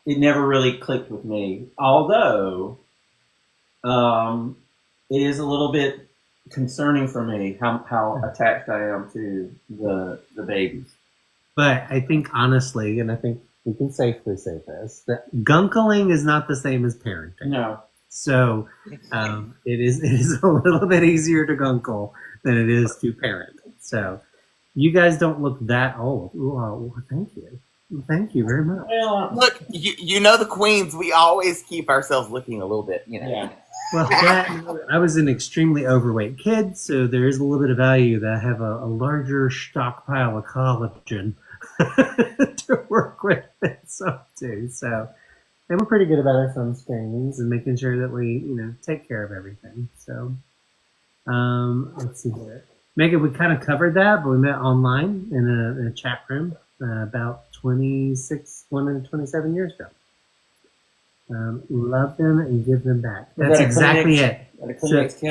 It never really clicked with me. Although, it is a little bit concerning for me how attached I am to the babies. But I think honestly, and I think we can safely say this, that gunkling is not the same as parenting. No. So it is a little bit easier to gunkle than it is to parent. So you guys don't look that old. Well, thank you. Thank you very much. Well, look, you know the queens, we always keep ourselves looking a little bit, Yeah. Well, I was an extremely overweight kid, so there is a little bit of value that I have a larger stockpile of collagen to work with and stuff too. So, and we're pretty good about our sunscreens and making sure that we, take care of everything. So, let's see here. Megan, we kind of covered that, but we met online in a chat room about 27 years ago. Love them and give them back. That's exactly it.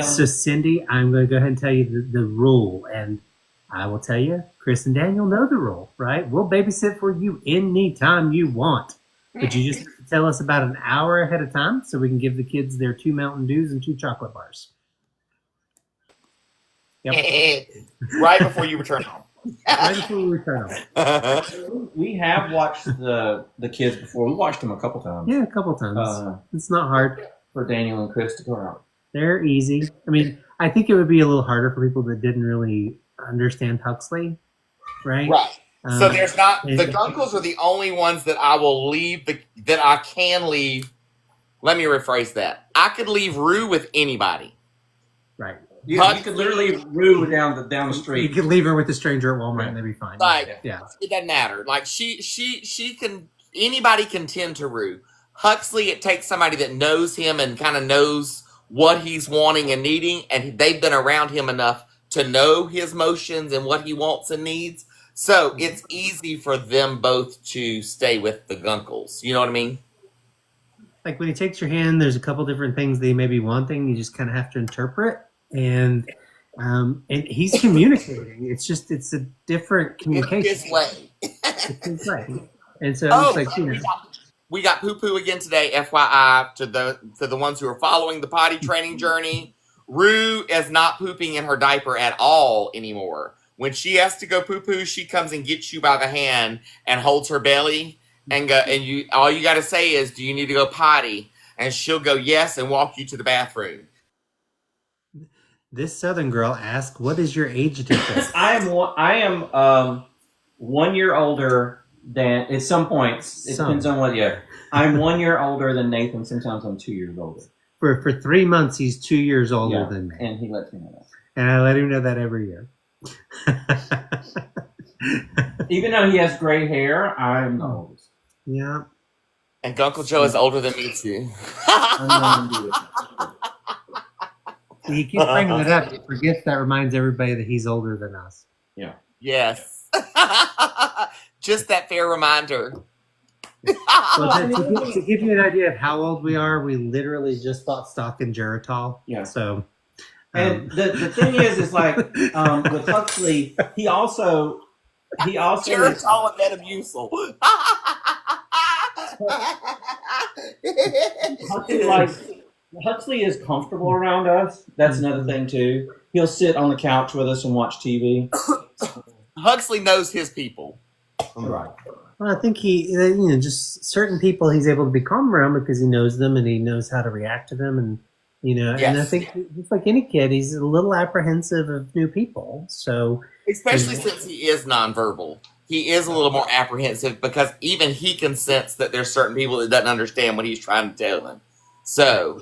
So Cindy, I'm going to go ahead and tell you the rule, and I will tell you, Chris and Daniel know the rule, right? We'll babysit for you anytime you want, but you just have to tell us about an hour ahead of time so we can give the kids their 2 Mountain Dews and 2 chocolate bars. Yep. Right before you return home. Right before we return home. We have watched the kids before. We watched them a couple times. Yeah, a couple times. It's not hard for Daniel and Chris to go out. They're easy. I mean, I think it would be a little harder for people that didn't really understand Huxley, right? Right. So there's not the Gunkles are the only ones that I will leave that I can leave. Let me rephrase that. I could leave Rue with anybody. Right. You could literally Rue down the street. You could leave her with a stranger at Walmart and they'd be fine. Like, yeah, it doesn't matter. Like she can. Anybody can tend to Rue. Huxley, it takes somebody that knows him and kind of knows what he's wanting and needing, and they've been around him enough to know his motions and what he wants and needs. So it's easy for them both to stay with the Gunkles. You know what I mean? like when he takes your hand, there's a couple different things they may be wanting. You just kind of have to interpret, and he's communicating. It's a different communication. His way. It's his way. And so Oh, it's like, you know, we got poo poo again today. FYI to the ones who are following the potty training journey. Rue is not pooping in her diaper at all anymore. When she has to go poo poo, she comes and gets you by the hand and holds her belly and you all you got to say is, "Do you need to go potty?" And she'll go yes and walk you to the bathroom. this Southern girl asked, "What is your age difference?" I am 1 year older than at some points. It depends on what year. I'm 1 year older than Nathan. Sometimes I'm 2 years older. For 3 months, he's 2 years older than me, and he lets me know that. And I let him know that every year. Even though he has gray hair, I'm the oldest. Yeah. And Uncle Joe is older than me too. He keeps bringing it up. He forgets that reminds everybody that he's older than us. Yeah. Yes. Just that fair reminder. Well, to give you an idea of how old we are, we literally just bought stock in Geritol. Yeah. So, and the thing is like with Huxley, he also Geritol and Metamucil. Huxley is comfortable around us. That's another thing too. He'll sit on the couch with us and watch TV. Huxley knows his people. Right. Well, I think just certain people he's able to be calm around because he knows them and he knows how to react to them, and Yes. and I think just like any kid, he's a little apprehensive of new people. So, Especially since he is nonverbal. He is a little more apprehensive because even he can sense that there's certain people that doesn't understand what he's trying to tell them. So,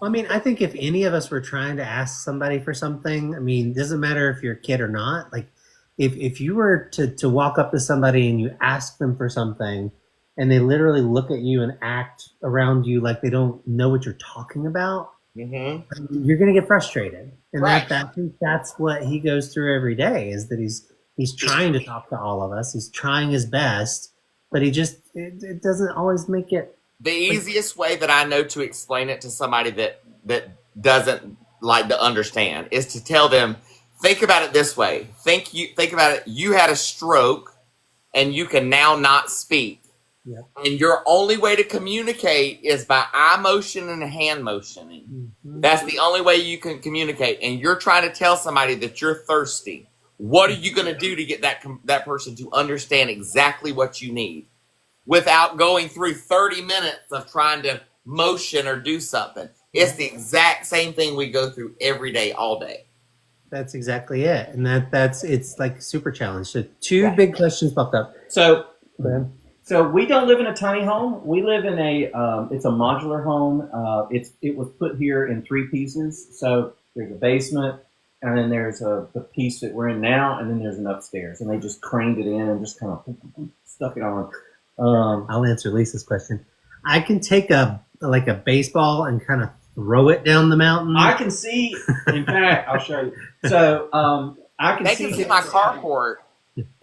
I mean, I think if any of us were trying to ask somebody for something, I mean, it doesn't matter if you're a kid or not. Like, if you were to walk up to somebody and you ask them for something and they literally look at you and act around you like they don't know what you're talking about, you're going to get frustrated. And Right. I think that's what he goes through every day, is that he's trying to talk to all of us. He's trying his best, but it doesn't always make it. the easiest way that I know to explain it to somebody that doesn't like to understand is to tell them, think about it this way. Think about it. You had a stroke and you can now not speak. Yep. And your only way to communicate is by eye motion and hand motioning. Mm-hmm. That's the only way you can communicate. And you're trying to tell somebody that you're thirsty. What are you going to do to get that person to understand exactly what you need without going through 30 minutes of trying to motion or do something? It's the exact same thing we go through every day, all day. That's exactly it. And it's like a super challenge. So two big questions popped up. So Okay. So we don't live in a tiny home. We live in it's a modular home. It was put here in 3 pieces. So there's a basement, and then there's the piece that we're in now, and then there's an upstairs. And they just craned it in and just kind of stuck it on. I'll answer Lisa's question. I can take a baseball and kind of throw it down the mountain. I can see. In fact, I'll show you. So I can They see. can see my carport.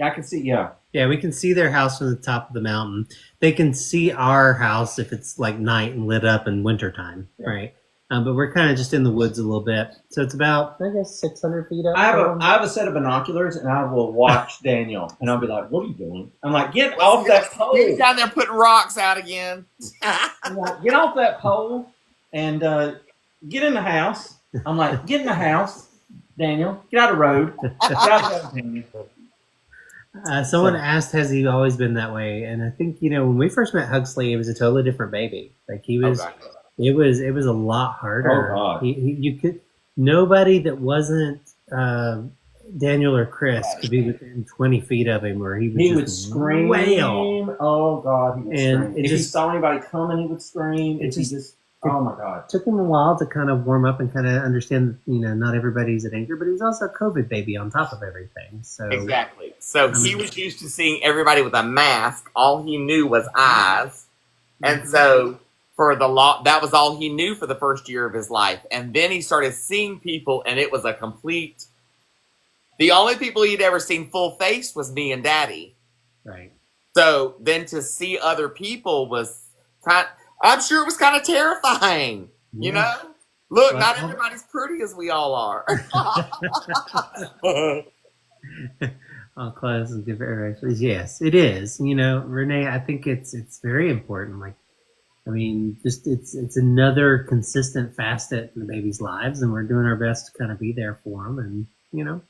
I can see. Yeah. Yeah, we can see their house from the top of the mountain. They can see our house if it's like night and lit up in wintertime, right? But we're kind of just in the woods a little bit. So it's about, I guess, 600 feet up. I have a set of binoculars, and I will watch Daniel, and I'll be like, "What are you doing?" I'm like, "Get off that pole!" He's down there putting rocks out again. I'm like, "Get off that pole and get in the house." I'm like, "Get in the house, Daniel. Get out of the road. Get out of the road, Daniel." Someone asked, has he always been that way? And I think, when we first met Huxley, it was a totally different baby. Like he was, it was a lot harder. Oh, God. You could, nobody that wasn't Daniel or Chris could be within 20 feet of him, or he would scream. Wail. Oh God, he would scream. If he just saw anybody coming, he would scream. Oh my God. It took him a while to kind of warm up and kind of understand, not everybody's a danger, but he was also a COVID baby on top of everything. So Exactly. So he was used to seeing everybody with a mask. All he knew was eyes. And so that was all he knew for the first year of his life. And then he started seeing people, and it was the only people he'd ever seen full face was me and Daddy. Right. So then to see other people was I'm sure it was kind of terrifying. You Yeah. know, look, Well, not everybody's pretty as we all are. All clothes and different races. Yes, it is. You know, Renee, I think it's very important. Like, I mean, just it's another consistent facet in the baby's lives, and we're doing our best to kind of be there for them. And you know,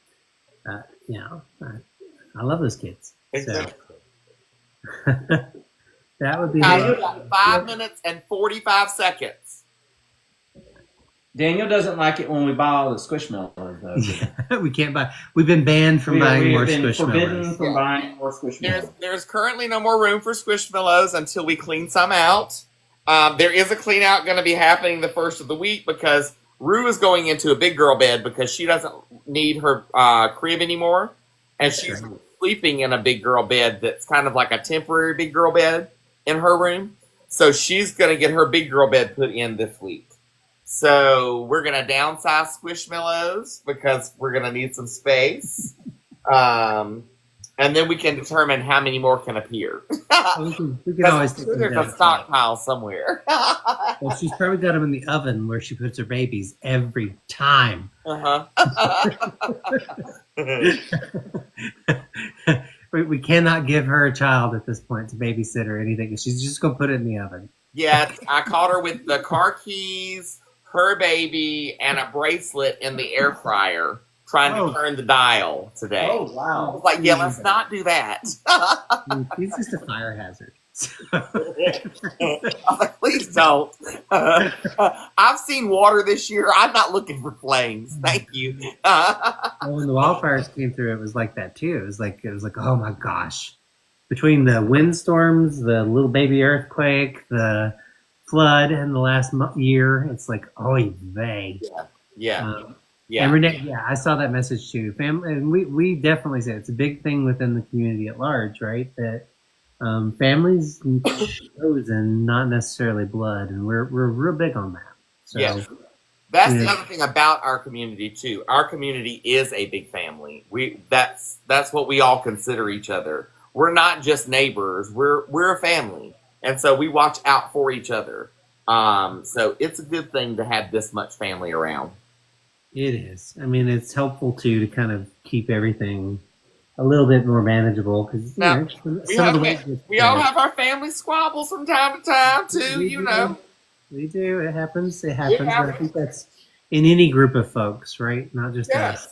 I love those kids. Exactly. So that would be. Now you got 5 minutes and 45 seconds. Daniel doesn't like it when we buy all the Squishmallows, though. Yeah, we can't buy. We've been banned from buying more been forbidden Squishmallows. from buying more Squishmallows. There's currently no more room for Squishmallows until we clean some out. There is a clean out going to be happening the first of the week because Rue is going into a big girl bed because she doesn't need her crib anymore, and she's sleeping in a big girl bed that's kind of like a temporary big girl bed in her room. So she's going to get her big girl bed put in this week. So we're going to downsize Squishmallows because we're going to need some space. And then we can determine how many more can appear. We can always take them there's down. a stockpile somewhere. Well, she's probably got them in the oven where she puts her babies every time. We cannot give her a child at this point to babysit or anything. She's just going to put it in the oven. Yeah, I caught her with the car keys, her baby, and a bracelet in the air fryer trying to turn the dial today. Oh, I wow. was like, yeah, let's not do that. She's just a fire hazard. I was like, please don't. I've seen water this year. I'm not looking for flames. Thank you. Well, when the wildfires came through, it was like that too. It was like, oh my gosh. Between the windstorms, the little baby earthquake, the flood, and the last year, it's like, oy vey. Yeah. And Renee, I saw that message too. Family, and we definitely say it's a big thing within the community at large, right? That families chosen, not necessarily blood, and we're real big on that. So, that's the other thing about our community too. Our community is a big family. That's what we all consider each other. We're not just neighbors. We're a family, and so we watch out for each other. So it's a good thing to have this much family around. It is. I mean, it's helpful too to kind of keep everything a little bit more manageable because we all have our family squabbles from time to time too. We do. It happens. But I think that's in any group of folks, right? Not just us.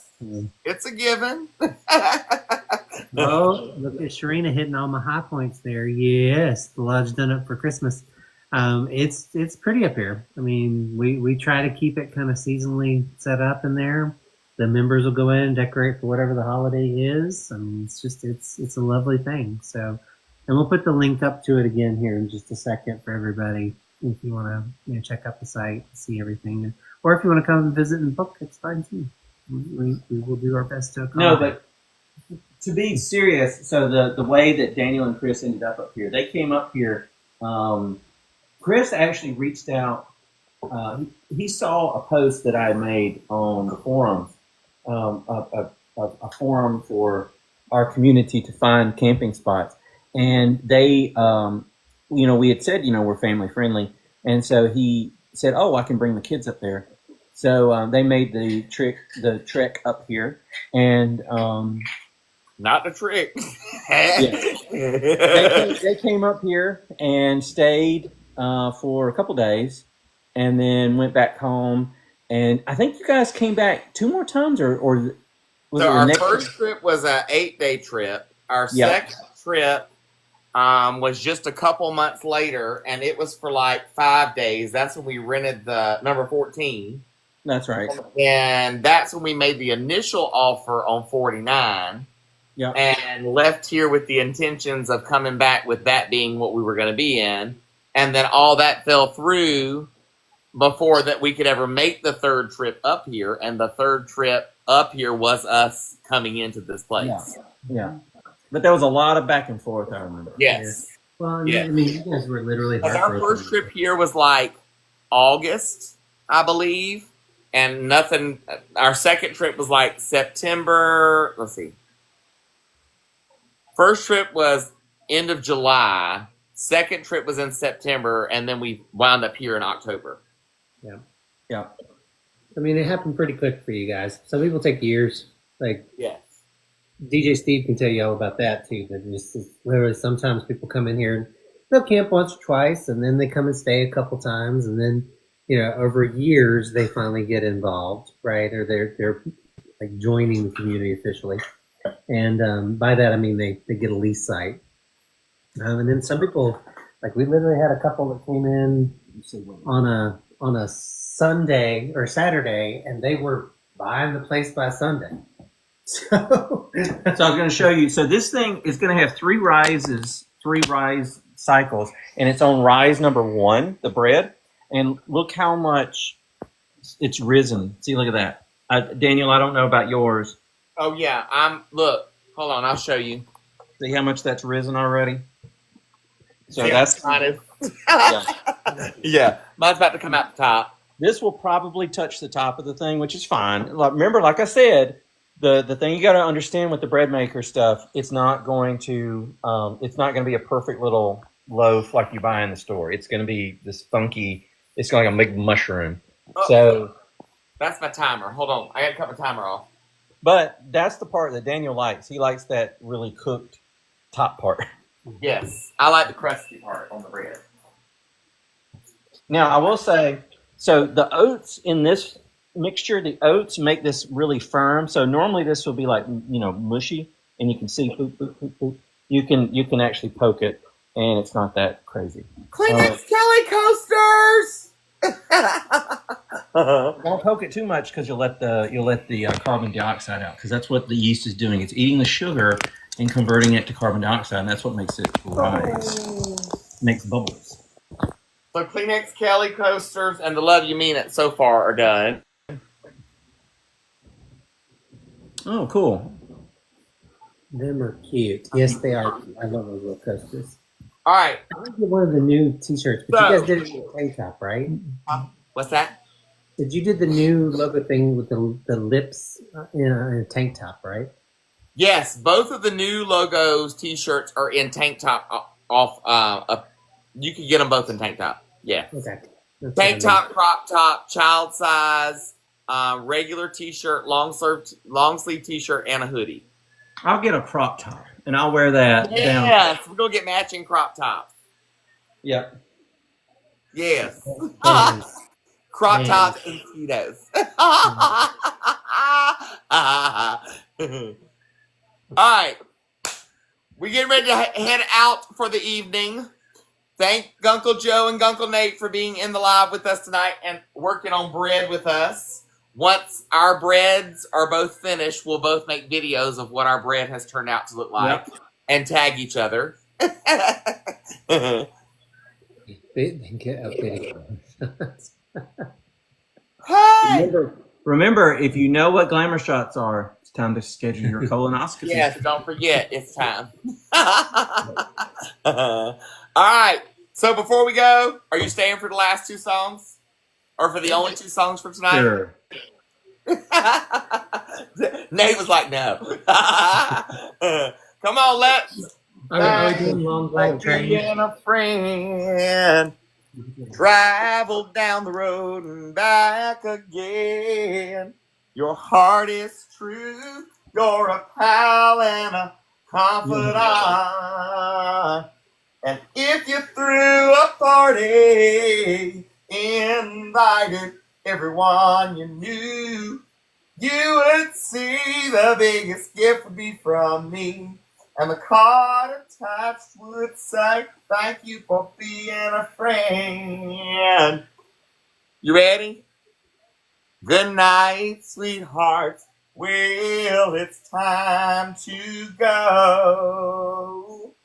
It's a given. Oh, look at Sharina hitting all my high points there. Yes, the lodge done up for Christmas. It's pretty up here. I mean, we try to keep it kind of seasonally set up in there. The members will go in and decorate for whatever the holiday is. I mean, it's a lovely thing. So, and we'll put the link up to it again here in just a second for everybody if you want to check out the site, see everything, or if you want to come and visit and book, it's fine too. We will do our best to accommodate. No, but to be serious, so the way that Daniel and Chris ended up here, they came up here. Chris actually reached out. He saw a post that I made on the forum, a forum for our community to find camping spots. And they, we had said, we're family friendly. And so he said, oh, I can bring the kids up there. So they made the trek up here. And not the trick. They came up here and stayed for a couple days and then went back home. And I think you guys came back 2 more times or was so our first trip was an 8-day trip. Our second trip was just a couple months later, and it was for like 5 days. That's when we rented the number 14. That's right. And that's when we made the initial offer on 49. Yeah. And left here with the intentions of coming back with that being what we were going to be in. And then all that fell through before that we could ever make the third trip up here. And the third trip up here was us coming into this place. Yeah. But there was a lot of back and forth, I remember. Yes. Well, I mean, you guys were literally our first trip here was like August, I believe. And nothing, our second trip was like September, let's see. First trip was end of July. Second trip was in September, and then we wound up here in October. Yeah. Yeah. I mean, it happened pretty quick for you guys. Some people take years. Like Yes. DJ Steve can tell you all about that too. But just literally, sometimes people come in here and they'll camp once or twice, and then they come and stay a couple times, and then over years they finally get involved, right? Or they're like joining the community officially, and by that I mean they get a lease site, and then some people, like we literally had a couple that came in on a Sunday or Saturday, and they were buying the place by Sunday. So So I was going to show you. So this thing is going to have 3 rise cycles, and it's on rise number 1, the bread. And look how much it's risen. See, look at that. Daniel, I don't know about yours. Oh yeah, look. Hold on, I'll show you. See how much that's risen already? So Yeah, that's kind of. yeah. Yeah, mine's about to come out the top. This will probably touch the top of the thing, which is fine. Remember, like I said, the thing you got to understand with the bread maker stuff, it's not going to be a perfect little loaf like you buy in the store. It's going to be this funky. It's like a big mushroom. Oh, So that's my timer. Hold on, I gotta cut my timer off. but that's the part that Daniel likes. He likes that really cooked top part. Yes, I like the crusty part on the bread. Now, I will say, so the oats in this mixture, the oats make this really firm. So normally this will be like, mushy, and you can see, boop, boop, boop, boop. You can actually poke it, and it's not that crazy. Kleenex Kelly coasters. Don't poke it too much because you'll let the carbon dioxide out, because that's what the yeast is doing. It's eating the sugar and converting it to carbon dioxide, and that's what makes it rise. Makes bubbles. So Kleenex Kelly coasters and the Love You Mean It so far are done. Oh, cool. them are cute. Yes, they are cute. I love those little coasters. All right. I want to get one of the new T-shirts, but you guys did it in a tank top, right? What's that? Did you do the new logo thing with the lips in a tank top, right? Yes, both of the new logos T-shirts are in tank top. You can get them both in tank top. Yeah. Okay. That's Tank what I top, crop top, child size, regular T-shirt, long sleeve T-shirt, and a hoodie. I'll get a crop top, and I'll wear that down. Yes, we're gonna get matching crop tops. Yep. Yes. meant. Crop Yes. tops and Speedos. All right. We're getting ready to head out for the evening. Thank Gunkle Joe and Gunkle Nate for being in the live with us tonight and working on bread with us. Once our breads are both finished, we'll both make videos of what our bread has turned out to look like and tag each other. Hey! Remember, if you know what glamour shots are, it's time to schedule your colonoscopy. Yes, don't forget, it's time. All right. So before we go, are you staying for the last two songs? Or for the only two songs for tonight? Sure. Nate was like, no. Come on, let's. Are we doing long black train? And a friend travel down the road and back again. Your heart is true. You're a pal and a confidant. And if you threw a party, invited everyone you knew, you would see the biggest gift would be from me. And the card attached would say, thank you for being a friend. You ready? Good night, sweethearts. Well, it's time to go.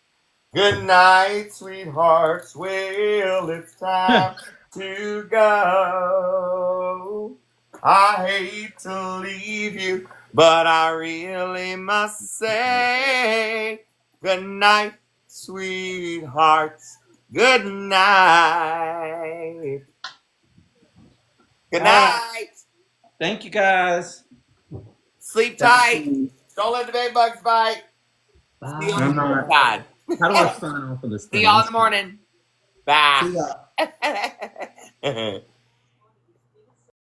Good night, sweethearts. Well, it's time to go. I hate to leave you, but I really must say, good night, sweethearts. Good night. Good night. Thank you, guys. Sleep tight. Don't let the bed bugs bite. Bye. See you on the other side. How do I sign off of this thing? See y'all in the morning. Bye. See ya.